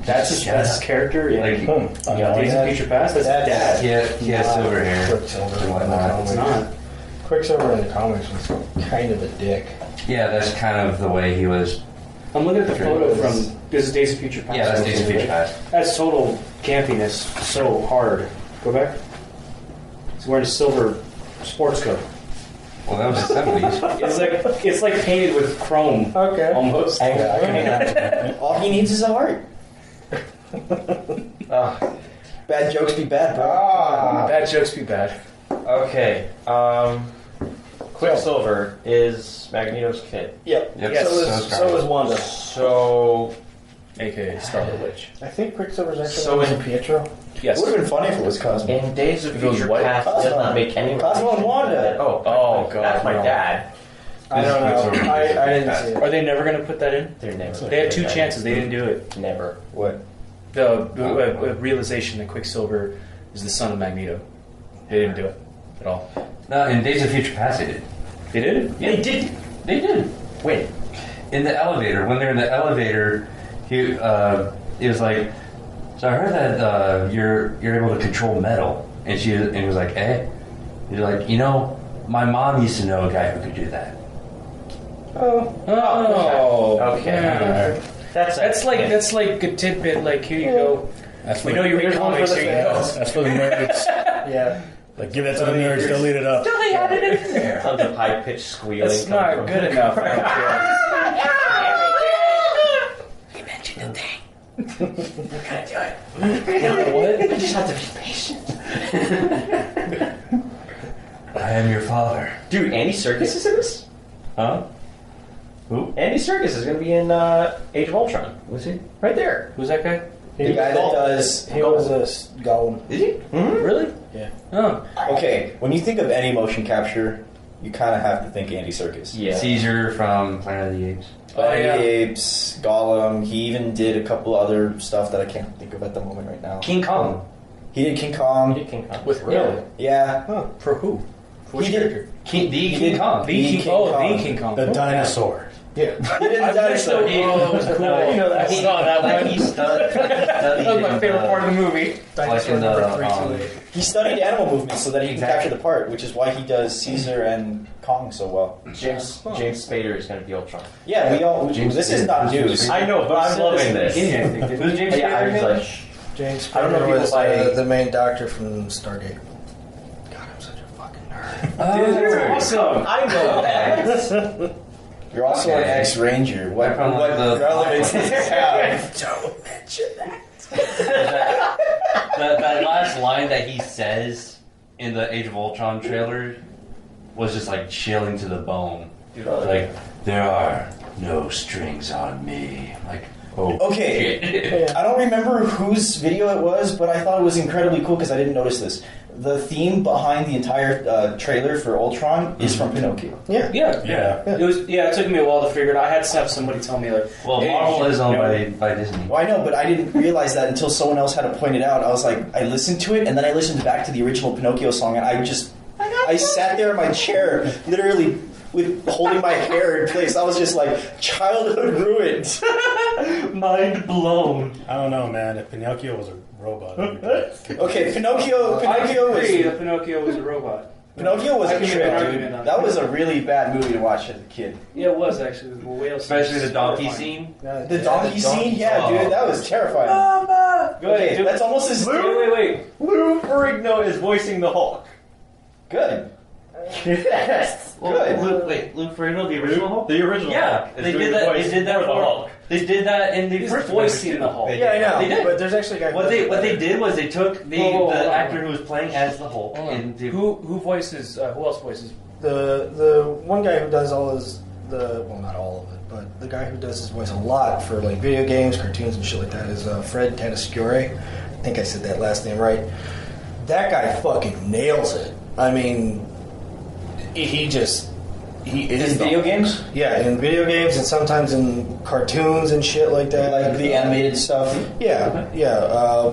that's his character. Yeah, like Days of Future Past. That's dad. He has silver hair Quicksilver and whatnot. It's not. Quicksilver in the comics was kind of a dick. Yeah, that's kind of the way he was. I'm looking at the photo from this is Days of Future Past. Yeah, that's Days of Future Past. That's total campiness. So hard. Go back. He's wearing a silver sports coat. Well, that was the 70s. It's like painted with chrome. Okay. Almost. I can imagine. All he needs is a heart. Bad jokes be bad, bro. Bad jokes be bad. Okay. Quicksilver is Magneto's kid. Yep. Yep. Yes. So is Wanda. So a.k.a. Scarlet Witch. I think Quicksilver's actually So was in- Pietro. Yes. It would have been funny if it was Cosmo. In Days of If it was Future what? Past, it does not make any Cosmo and Wanda. Oh, Oh, God, that's my no. dad. I don't know. I didn't see it. Are they never going to put that in? They're never. They had 2 chances. They didn't do it. Never. What? The realization that Quicksilver is the son of Magneto. They didn't do it at all. No, in Days of Future Past, they did. They did? They did. They did. Wait. In the elevator, when they're in the elevator, he was like, "So I heard that you're able to control metal," and he was like, "Eh?" He's like, my mom used to know a guy who could do that. Oh. Okay. Yeah. That's like a tidbit. Like, here you go. That's We know you read Here's one for comics. the Here you go. fans. That's for the nerds. Yeah. Like, give that to the nerds. They'll eat it up. They added it in there. Tons of high pitched squealing. That's coming not from- good enough. I don't care. He mentioned a thing. We're gonna do it. What? We just have to be patient. I am your father. Dude, Andy Serkis is in this? Huh? Who? Andy Serkis is going to be in Age of Ultron. Was he? Right there. Who's that guy? The guy that does. He was a Gollum. Is he? Mm-hmm. Really? Yeah. Oh. Okay, when you think of any motion capture, you kind of have to think Andy Serkis. Yeah. Caesar from Planet of the Apes. Planet yeah. of the Apes, Gollum. He even did a couple other stuff that I can't think of at the moment right now. King Kong. He did King Kong. He did King Kong. With Really? Yeah. For who? For which He did- character? King did- Kong. The The King, King oh, Kong. the King Kong. The dinosaur. Yeah. He did the dinosaur. Oh, that was cool. You know that I saw that one. He studied. That was my favorite part of the movie. Like in the, He studied animal movements so that he can Exactly. capture the part, which is why he does Caesar and Kong so well. James Spader is going to be Ultron. Yeah, we all. James this is not news. I know, but I'm loving this. Who's James Yeah, I Spader was again? like, James I don't know if Spader people was buy- the main doctor from Stargate. God, I'm such a fucking nerd. Dude, that's awesome. I know that. You're also an ex-ranger. What, From, like, what the- relevance does this have? Don't mention that. that last line that he says in the Age of Ultron trailer was just like chilling to the bone. Like, there are no strings on me. Like, oh, Okay. shit. I don't remember whose video it was, but I thought it was incredibly cool because I didn't notice this. The theme behind the entire trailer for Ultron is from Pinocchio. Yeah. Yeah. It was. Yeah, it took me a while to figure it out. I had to have somebody tell me like. Well, hey, Marvel is owned you know, by Disney. Well, I know, but I didn't realize that until someone else had to point it out. I was like, I listened to it, and then I listened back to the original Pinocchio song, and I sat there in my chair, literally with holding my hair in place. I was just like, childhood ruined. Mind blown. I don't know, man. If Pinocchio was a robot, that'd be great. Okay, Pinocchio I can agree was that Pinocchio was a robot. Pinocchio was I a can make an trip, argument dude. on That that. was a really bad movie to watch as a kid. Yeah, it was actually. The whale scene Especially was the donkey horrifying. scene. The donkey scene, yeah, Oh. dude, that was terrifying. Go Okay, ahead. that's almost as Wait. Lou Ferrigno is voicing the Hulk. good. Yes. Good. Lou Ferrigno, the original Hulk? The original. Yeah, Hulk is they doing did the that. voice They did that for the for Hulk. They did that in the He's first voicing Avengers the Hulk. too. Yeah, I know. They did. But there's actually a guy. What they did was they took the Hold on. actor who was playing as the Hulk Hold on. and they, Who voices? Who else voices? The one guy who does all his not all of it, but the guy who does his voice a lot for like video games, cartoons, and shit like that is Fred Tatasciore. I think I said that last name right. That guy fucking nails it. I mean, he is In video games? Yeah, in video games and sometimes in cartoons and shit like that. Like the animated stuff? Yeah.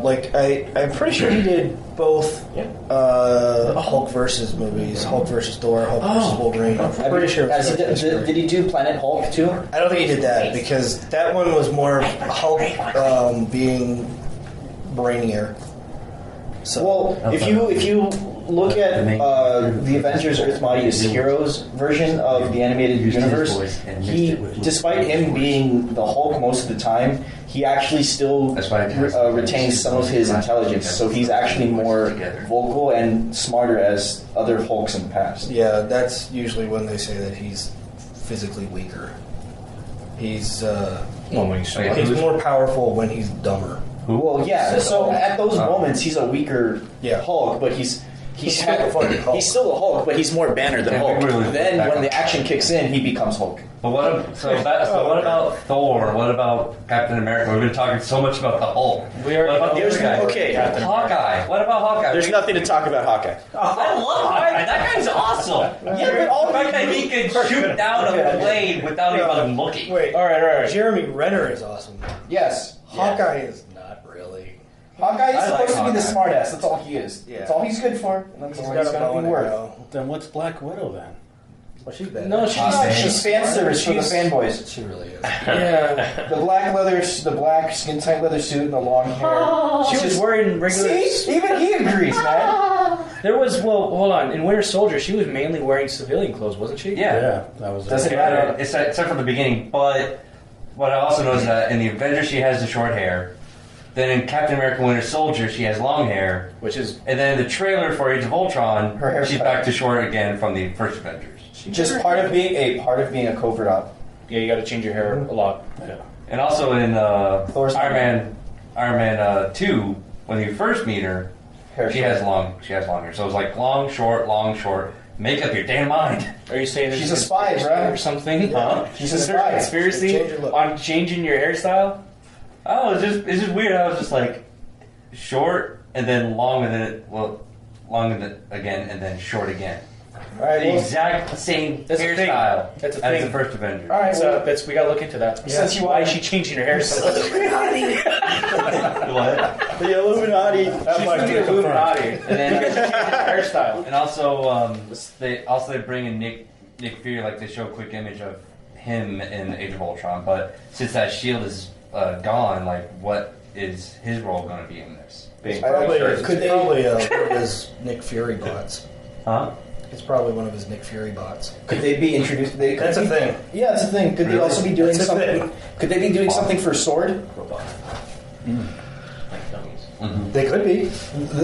Like I'm pretty sure he did both Hulk versus movies, Hulk versus Thor, Hulk versus Wolverine. I'm pretty sure. Has he did he do Planet Hulk too? I don't think he did that because that one was more Hulk being brainier. So Well, if you look at the Avengers Earth Mightiest Heroes version of the animated universe, despite him being the Hulk most of the time, he actually still retains some of his intelligence. So he's actually more vocal and smarter as other Hulks in the past. yeah, that's usually when they say that he's physically weaker. He's When he's he's more powerful when he's dumber. Well, yeah. So at those moments, he's a weaker Yeah. Hulk, but he's He's still the fucking Hulk. He's still the Hulk, but he's more Banner than Yeah, Hulk. we really Then back when on the that. action kicks in, he becomes Hulk. But what about Thor? What about Captain America? We've been talking so much about the Hulk. We are. What about the other guy? okay. Hawkeye. What about Hawkeye? There's nothing to talk about Hawkeye. I love Hawkeye. That guy's awesome. Yeah, but all The fact that he can shoot down a plane without even looking. Wait, All right. Jeremy Renner is awesome. Yes. Hawkeye is not really. Hawkeye is I like supposed to be the Hawkeye. smartass. That's all he is. Yeah. That's all he's good for. And that's He's all got he's a going bow to and be worth. arrow. Then what's Black Widow then? Well, she's bad. No, She's fan service for the fanboys. She really is. Yeah. The black skin tight leather suit and the long hair. She was wearing regular. See, even he agrees, man. There was hold on. In Winter Soldier, she was mainly wearing civilian clothes, wasn't she? Yeah. That was Doesn't it. matter. Except from the beginning. But what I also know is that in the Avengers, she has the short hair. Then in Captain America Winter Soldier, she has long hair. Which is And then in the trailer for Age of Ultron, Her hair's she's cut. back to short again from the first Avengers. Just part of being a covert op. yeah. You got to change your hair a lot. Yeah. And also in Thor's Iron Man 2, when you first meet her, Hair she short. has long hair. So it's like long, short. Make up your damn mind. Are you saying there's She's a spy, bro. or something? Huh? She's a Is there a spy. conspiracy Change your look. on changing your hairstyle? Oh, it's just weird. I was just like short and then long and then long and then again and then short again. All right, The well, exact same That's a thing. hairstyle That's a as thing. the first Avenger. all right. So we got to look into that. Since you Why want- is she changing her hair so much? What? The Illuminati. That might She's be the confirmed. Illuminati. And then Hairstyle. and also they bring in Nick Fury, like they show a quick image of him in Age of Ultron. But since that shield is gone, like what is his role going to be in this? Being Probably, Could they- one of his Nick Fury bots. huh? It's probably one of his Nick Fury bots. Could they be introduced? That's a thing. Yeah, it's a thing. Could they also be doing That's a something? thing. Could they be doing something for Sword? Like dummies. They could be.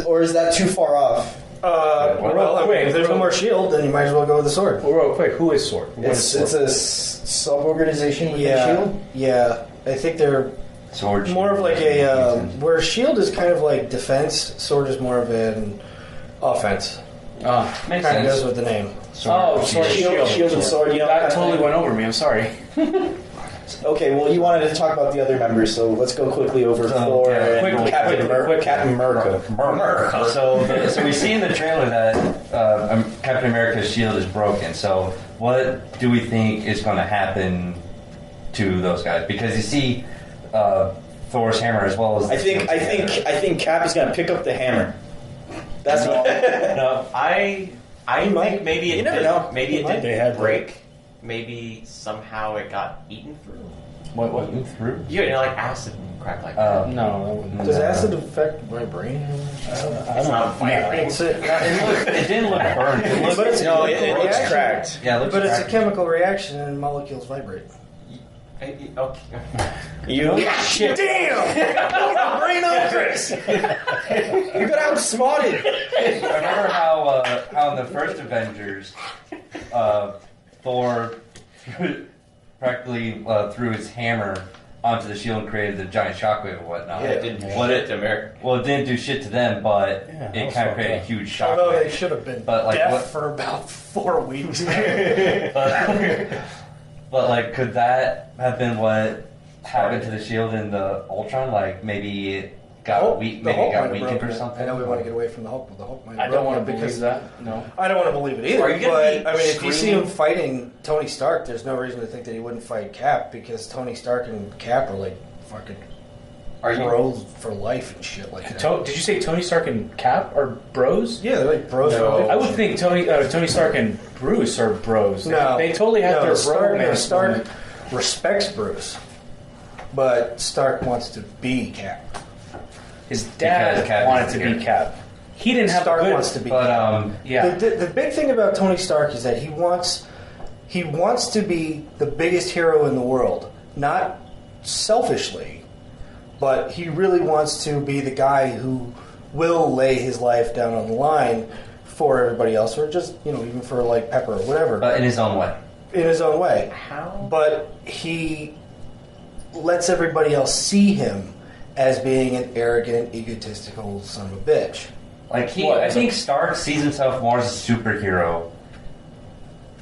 Or is that too far off? Well, I mean, Wait, if there's no more shield, then you might as well go with the sword. Well, real quick, who is Sword? What It's is Sword? a sub-organization within Yeah, Shield. yeah. I think they're Sword. more of like a where Shield is kind of like defense. Sword is more of an offense. Makes Kind of goes sense. with the name. Oh, Sword Shield, Shield and Sword. You know, That totally went over me. I'm sorry. Okay, well, you wanted to talk about the other members, so let's go quickly over Thor yeah, and quickly, Captain America. So we see in the trailer that Captain America's shield is broken. So what do we think is going to happen to those guys? Because you see Thor's hammer as well as I think Cap is going to pick up the hammer. That's what. No, I think maybe You it never did, know. maybe it They did had break. Maybe somehow it got eaten through. what through? You know, like acid crack like that. No, that wouldn't. Does acid affect my brain? It's not firing. It's a, It didn't look burned. It looked, but it's a No, chemical it looks reaction. cracked. yeah, it looks But it's a cracked. chemical reaction and molecules vibrate. Okay. You shit. Damn! Brain on Chris. You got outsmarted. Remember how in the first Avengers, Thor practically threw his hammer onto the shield and created the giant shockwave and whatnot. Yeah, it didn't what it to America. Well, it didn't do shit to them, but Yeah, that it was kind of fucked created a up. huge Although they shockwave. should have been But, like, deaf what- for about 4 weeks. But like, could that have been what happened to the shield in the Ultron? Like, maybe it got weak, maybe it got weakened or something. I know we want to get away from the Hulk, but the Hulk might I have don't broken want to it believe that. No. I don't want to believe it either. Are you gonna but be I mean, if you see screaming? him fighting Tony Stark, there's no reason to think that he wouldn't fight Cap because Tony Stark and Cap are like fucking Are you? bros for life and shit like that. Did you say Tony Stark and Cap are bros? Yeah, they're like bros. No. for life. I would think Tony Stark and Bruce are bros. No, They totally have their Stark, bromance Stark moment. respects Bruce, but Stark wants to be Cap. His dad Because Cap wanted is to here. be Cap. He didn't have Stark a good. wants to be. But Cap. Yeah. The big thing about Tony Stark is that he wants to be the biggest hero in the world, not selfishly, but he really wants to be the guy who will lay his life down on the line for everybody else, or just even for like Pepper or whatever, but in his own way. in his own way. How? But he lets everybody else see him as being an arrogant, egotistical son of a bitch. Like What? I think Stark sees himself more as a superhero,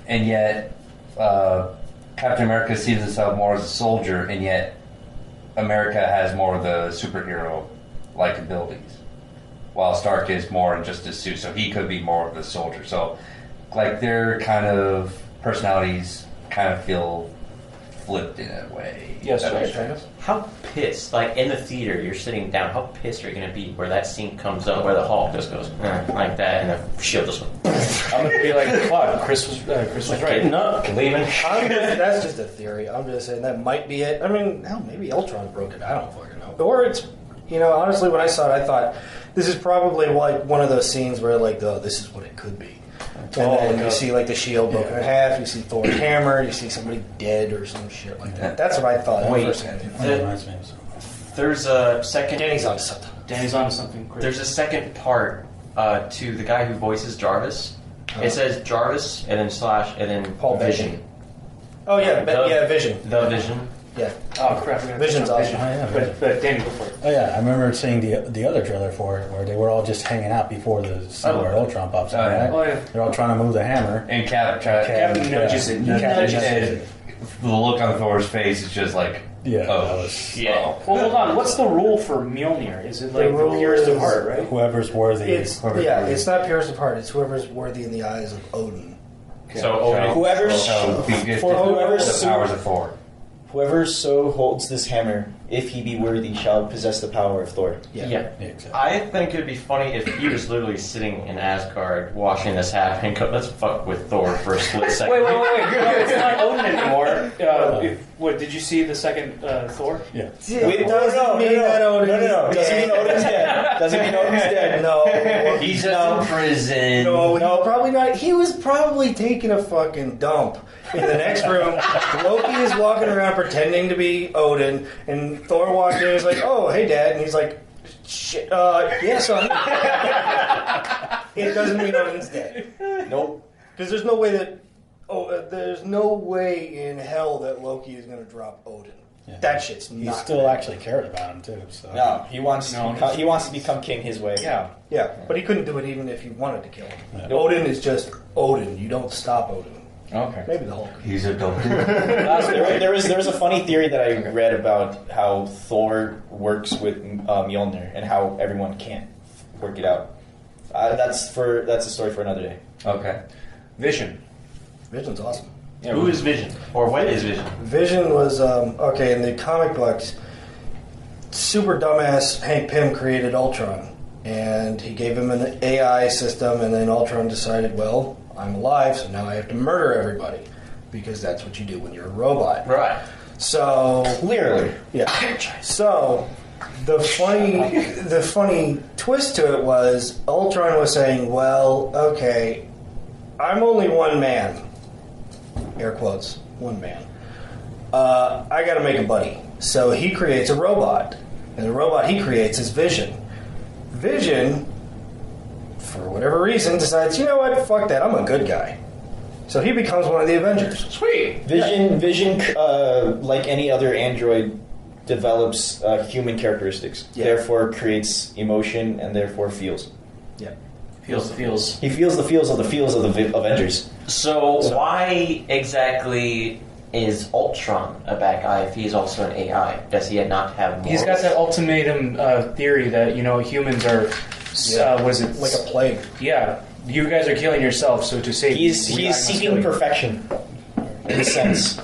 and yet Captain America sees himself more as a soldier, and yet America has more of the superhero-like abilities, while Stark is more in just a suit, so he could be more of the soldier. So, like, their kind of personalities kind of feel flipped in a way. Yes, That right. makes sense. How pissed, like in the theater, you're sitting down, how pissed are you going to be where that scene comes up, where the Hulk just goes like that, and the shield just goes, I'm gonna be like, fuck, Chris was right. getting up, leaving. That's just a theory. I'm just saying that might be it. I mean, hell, maybe Ultron broke it. I don't fucking know. Or it's, honestly, when I saw it, I thought this is probably like one of those scenes where like, this is what it could be. And then you see like the shield broken in half. You see Thor's hammer. You see somebody dead or some shit like that. That's what I thought. Wait. First hand. That reminds me of something. There's a second. Danny's onto something. Danny's onto something. Great. There's a second part to the guy who voices Jarvis. It says Jarvis and then slash and then Paul Vision. Bettany. Oh yeah, The- Vision. The Vision. Yeah. Oh crap! Vision's awesome. Oh, yeah, But Danny, go for it. Oh yeah, I remember seeing the other trailer for it where they were all just hanging out before the scene where Ultron pops up. Oh, yeah. Right? Oh, yeah. They're all trying to move the hammer. And Cap nudges it. Captain Nudges it. the look on Thor's face is just like, Yeah, oh, that was Yeah. Well, hold on. What's the rule for Mjolnir? Is it like The the rule purest of is- heart, right? whoever's worthy. It's not purest of heart. It's whoever's worthy in the eyes of Odin. So Whoever's so be good for to whoever's the powers of Thor. whoever so holds this hammer, if he be worthy, shall possess the power of Thor. Yeah. Yeah, exactly. I think it'd be funny if he was literally sitting in Asgard watching this happen and go, let's fuck with Thor for a split second. Wait. No, it's not Odin anymore. What did you see the second Thor? Yeah. Wait, doesn't mean that Odin no. is Doesn't mean dead. Odin's dead. Doesn't mean Odin's dead. No. He's just in prison. No, he's probably not. He was probably taking a fucking dump in the next room. Loki is walking around pretending to be Odin, and Thor walks in and is like, "Oh, hey, Dad," and he's like, "Shit, yeah, son." It doesn't mean Odin's dead Nope. because there's no way that. There's no way in hell that Loki is going to drop Odin. Yeah. That shit's He not. still actually cared about him too. So No, he wants to become king his way. Yeah. Yeah, but he couldn't do it even if he wanted to kill him. Yeah. Odin is just Odin. You don't stop Odin. Okay. Maybe the Hulk. He's adopted. There was a funny theory that I read about how Thor works with Mjolnir and how everyone can't work it out. That's a story for another day. Okay. Vision. Vision's awesome. Yeah, Who is Vision? Or what is Vision? Vision was okay in the comic books. Super dumbass Hank Pym created Ultron, and he gave him an AI system, and then Ultron decided, well, I'm alive, so now I have to murder everybody because that's what you do when you're a robot. Right. So Clearly. yeah. So the funny twist to it was Ultron was saying, well, okay, I'm only one man. Air quotes, one man. I got to make a buddy. So he creates a robot. And the robot he creates is Vision. Vision, for whatever reason, decides, you know what, fuck that, I'm a good guy. So he becomes one of the Avengers. Sweet. Vision, like any other android, develops human characteristics. Yeah. Therefore, creates emotion and therefore feels. Yeah. Feels. He feels the feels of the Avengers. So why exactly is Ultron a bad guy if he's also an AI? Does he not have morals? He's got that ultimatum theory that humans are. What is it? Like a plague. Yeah. You guys are killing yourself, so to save He's you, I must kill seeking you. perfection, in a sense,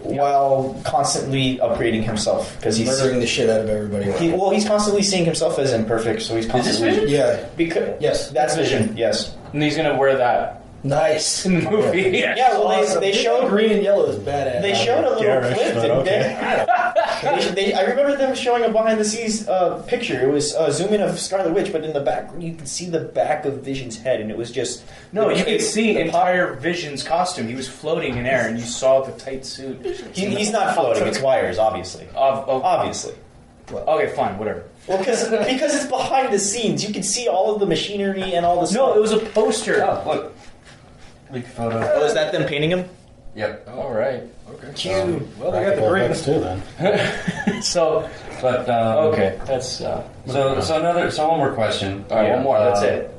while constantly upgrading himself because he's Murdering the shit out of everybody. he's constantly seeing himself as imperfect. So he's constantly Vision? Yeah. Because Yes. that's Vision. Yes. And he's gonna wear that Nice. in the movie. Yeah. Well, Awesome. they showed green and yellow is badass. They showed a little Garish, clip, but didn't okay. they? I remember them showing a behind-the-scenes picture. It was a zoom in of Scarlet Witch, but in the background you could see the back of Vision's head, and it was just No, you could see the entire Vision's costume. He was floating in air, and you saw the tight suit. He's not floating; it's wires, obviously. Obviously. Okay, fine, whatever. Well, because it's behind the scenes, you can see all of the machinery and all the. No, it was a poster. Look. Leaked photo. Oh, is that them painting him? Yep. All right. Okay. Cute. Well, they got the green. Effects too then. So, But Okay, that's So one more question. all right. One more. That's it.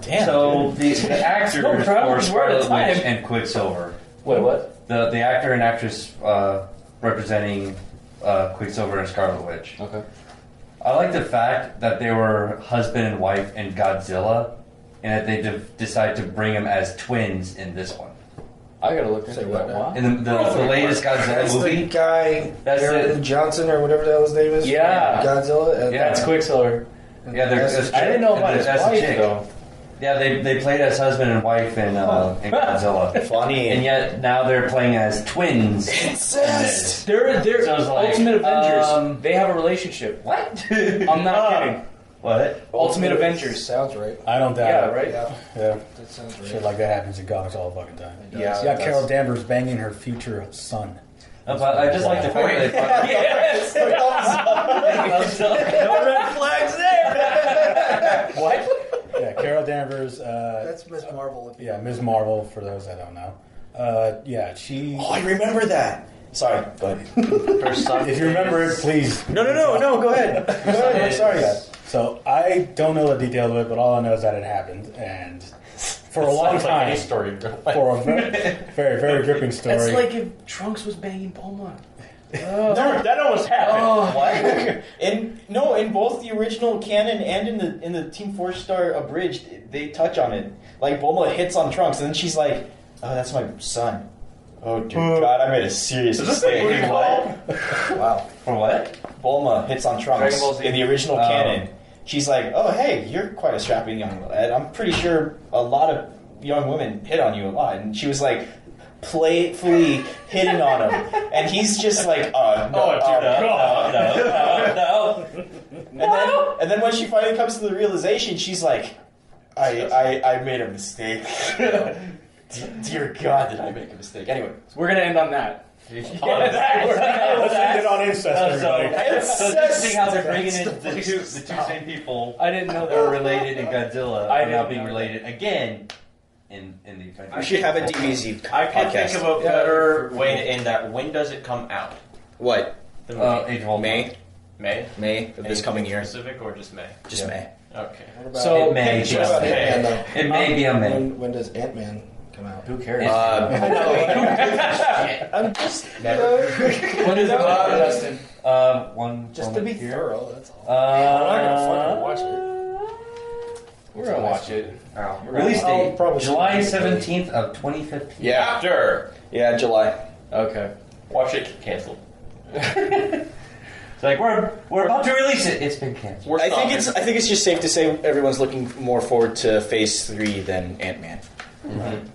Damn. So the actors No problem, for we're out of Scarlet Witch time. and Quicksilver. Wait, what? The actor and actress representing Quicksilver and Scarlet Witch. Okay. I like the fact that they were husband and wife in Godzilla, and that they decide to bring them as twins in this one. I gotta look into Say that. what now? Why? In the latest Godzilla That's the movie. guy, That's Aaron it. Johnson or whatever the hell his name is. Yeah. from Godzilla. And Yeah. That's Quicksilver. Yeah, That's- I didn't know about his that's a wife chick. though. Yeah, they played as husband and wife in Godzilla. Funny. And yet now they're playing as twins. Incest. They're Sounds like, Ultimate Avengers. They have a relationship. What? I'm not kidding. What? Ultimate Avengers. Sounds right. I don't doubt Yeah, it. right. Yeah, Yeah. that sounds right. Shit like that happens in comics all the fucking time. Yeah, You got Carol Danvers banging her future son. But I just like the fact that they finally... Yes. No red flags there. What? Yeah, Carol Danvers. That's Miss Marvel. If you Yeah, Ms. Marvel, for those that don't know. Yeah, she... Oh, I remember that. Sorry, go ahead. Her son. If you remember it, please. No, go ahead. Go ahead. I'm sorry. Yeah. So I don't know the details of it, but all I know is that it happened, and for a long time, story. for a very, very gripping story. That's like if Trunks was banging Bulma. No, that almost happened. What? In both the original canon and in the Team 4-Star Abridged, they touch on it. Like Bulma hits on Trunks, and then she's like, "Oh, that's my son." Oh, dear God, I made a serious mistake. Wow. For what? Bulma hits on Trunks Dragon Ball Z. in the original canon. She's like, "Oh, hey, you're quite a strapping young lad. I'm pretty sure a lot of young women hit on you a lot." And she was like, playfully hitting on him, and he's just like, no. And then when she finally comes to the realization, she's like, I made a mistake. Dear God, did I make a mistake? Anyway, We're gonna end on that. Let's end it on incest, everybody. So just seeing how they're bringing in the two same people I didn't know that that were related in Godzilla I are now didn't being know related again in the Avengers. we should have a DBZ I can podcast. think of a better way to end that. When does it come out? What? The movie. Age of Ultron. May of this coming year. Specific or just May? Just May. Okay. What about, So It may what be about a May. Ant-Man, though? It may be a May. When does Ant-Man come out? Who cares? I'm just, When is it out, Justin? One just to be here. thorough, that's all. I'm not gonna fucking watch We're gonna watch it. Release I'll date probably July see it. 17th of 2015. Yeah. After. Yeah, July. Okay. Watch it canceled. It's like we're about to release it. It's been canceled. We're I think stopping. it's just safe to say everyone's looking more forward to Phase 3 than Ant-Man.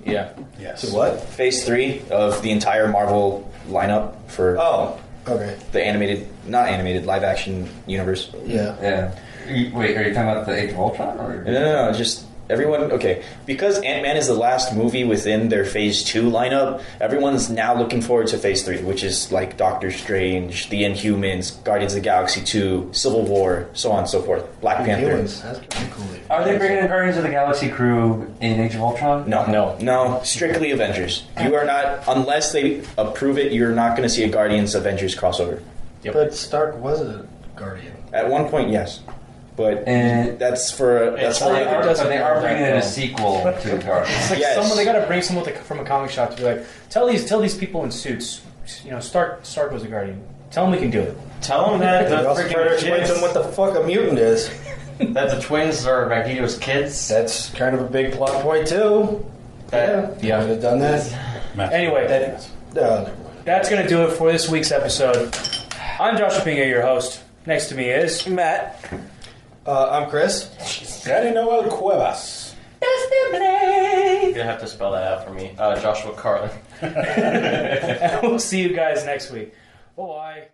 Yeah. Yes. To what? Phase 3 of the entire Marvel lineup for Oh, okay. the not animated, live-action universe. Yeah. Yeah. Wait, are you talking about the Age of Ultron? Or? No, just everyone. Okay, because Ant-Man is the last movie within their Phase 2 lineup, everyone's now looking forward to Phase 3, which is like Doctor Strange, The Inhumans, Guardians of the Galaxy 2, Civil War, so on and so forth. Black Panther. Humans. That's pretty cool. Are they bringing in Guardians of the Galaxy crew in Age of Ultron? No, strictly Avengers. You are not, unless they approve it, you're not going to see a Guardians Avengers crossover. Yep. But Stark was a Guardian. At one point, yes. But And that's for they are bringing in a sequel to Guardians. It's like Yes. someone they gotta bring someone from a comic shop to be like, tell these people in suits, Stark was a Guardian. Tell them we can do it. Tell them that We the also try to freaking explain to kids, them what the fuck a mutant is. that the twins are Magneto's kids. That's kind of a big plot point too. Yeah. Would have done that. Anyway, Never mind. that's gonna do it for this week's episode. I'm Joshua Pinga, your host. Next to me is Matt. I'm Chris. Daddy Noel Cuevas. You're gonna have to spell that out for me. Joshua Carlin. and we'll see you guys next week. Bye.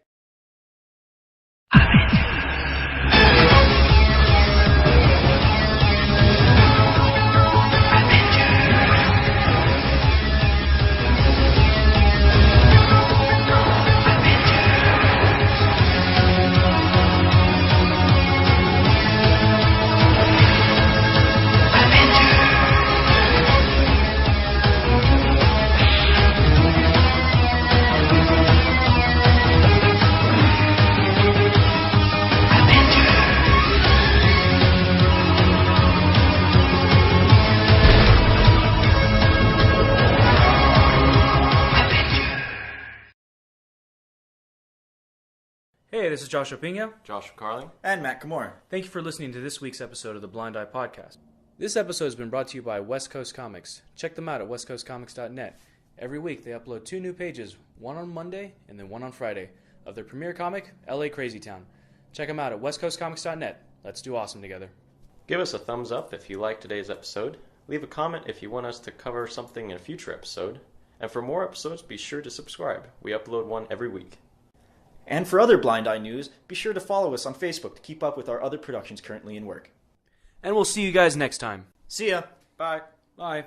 Hey, this is Joshua Pina. Joshua Carling. And Matt Kamora. Thank you for listening to this week's episode of the Blind Eye Podcast. This episode has been brought to you by West Coast Comics. Check them out at westcoastcomics.net. Every week they upload 2 new pages, one on Monday and then one on Friday, of their premiere comic, LA Crazy Town. Check them out at westcoastcomics.net. Let's do awesome together. Give us a thumbs up if you liked today's episode. Leave a comment if you want us to cover something in a future episode. And for more episodes, be sure to subscribe. We upload one every week. And for other Blind Eye news, be sure to follow us on Facebook to keep up with our other productions currently in work. And we'll see you guys next time. See ya. Bye. Bye.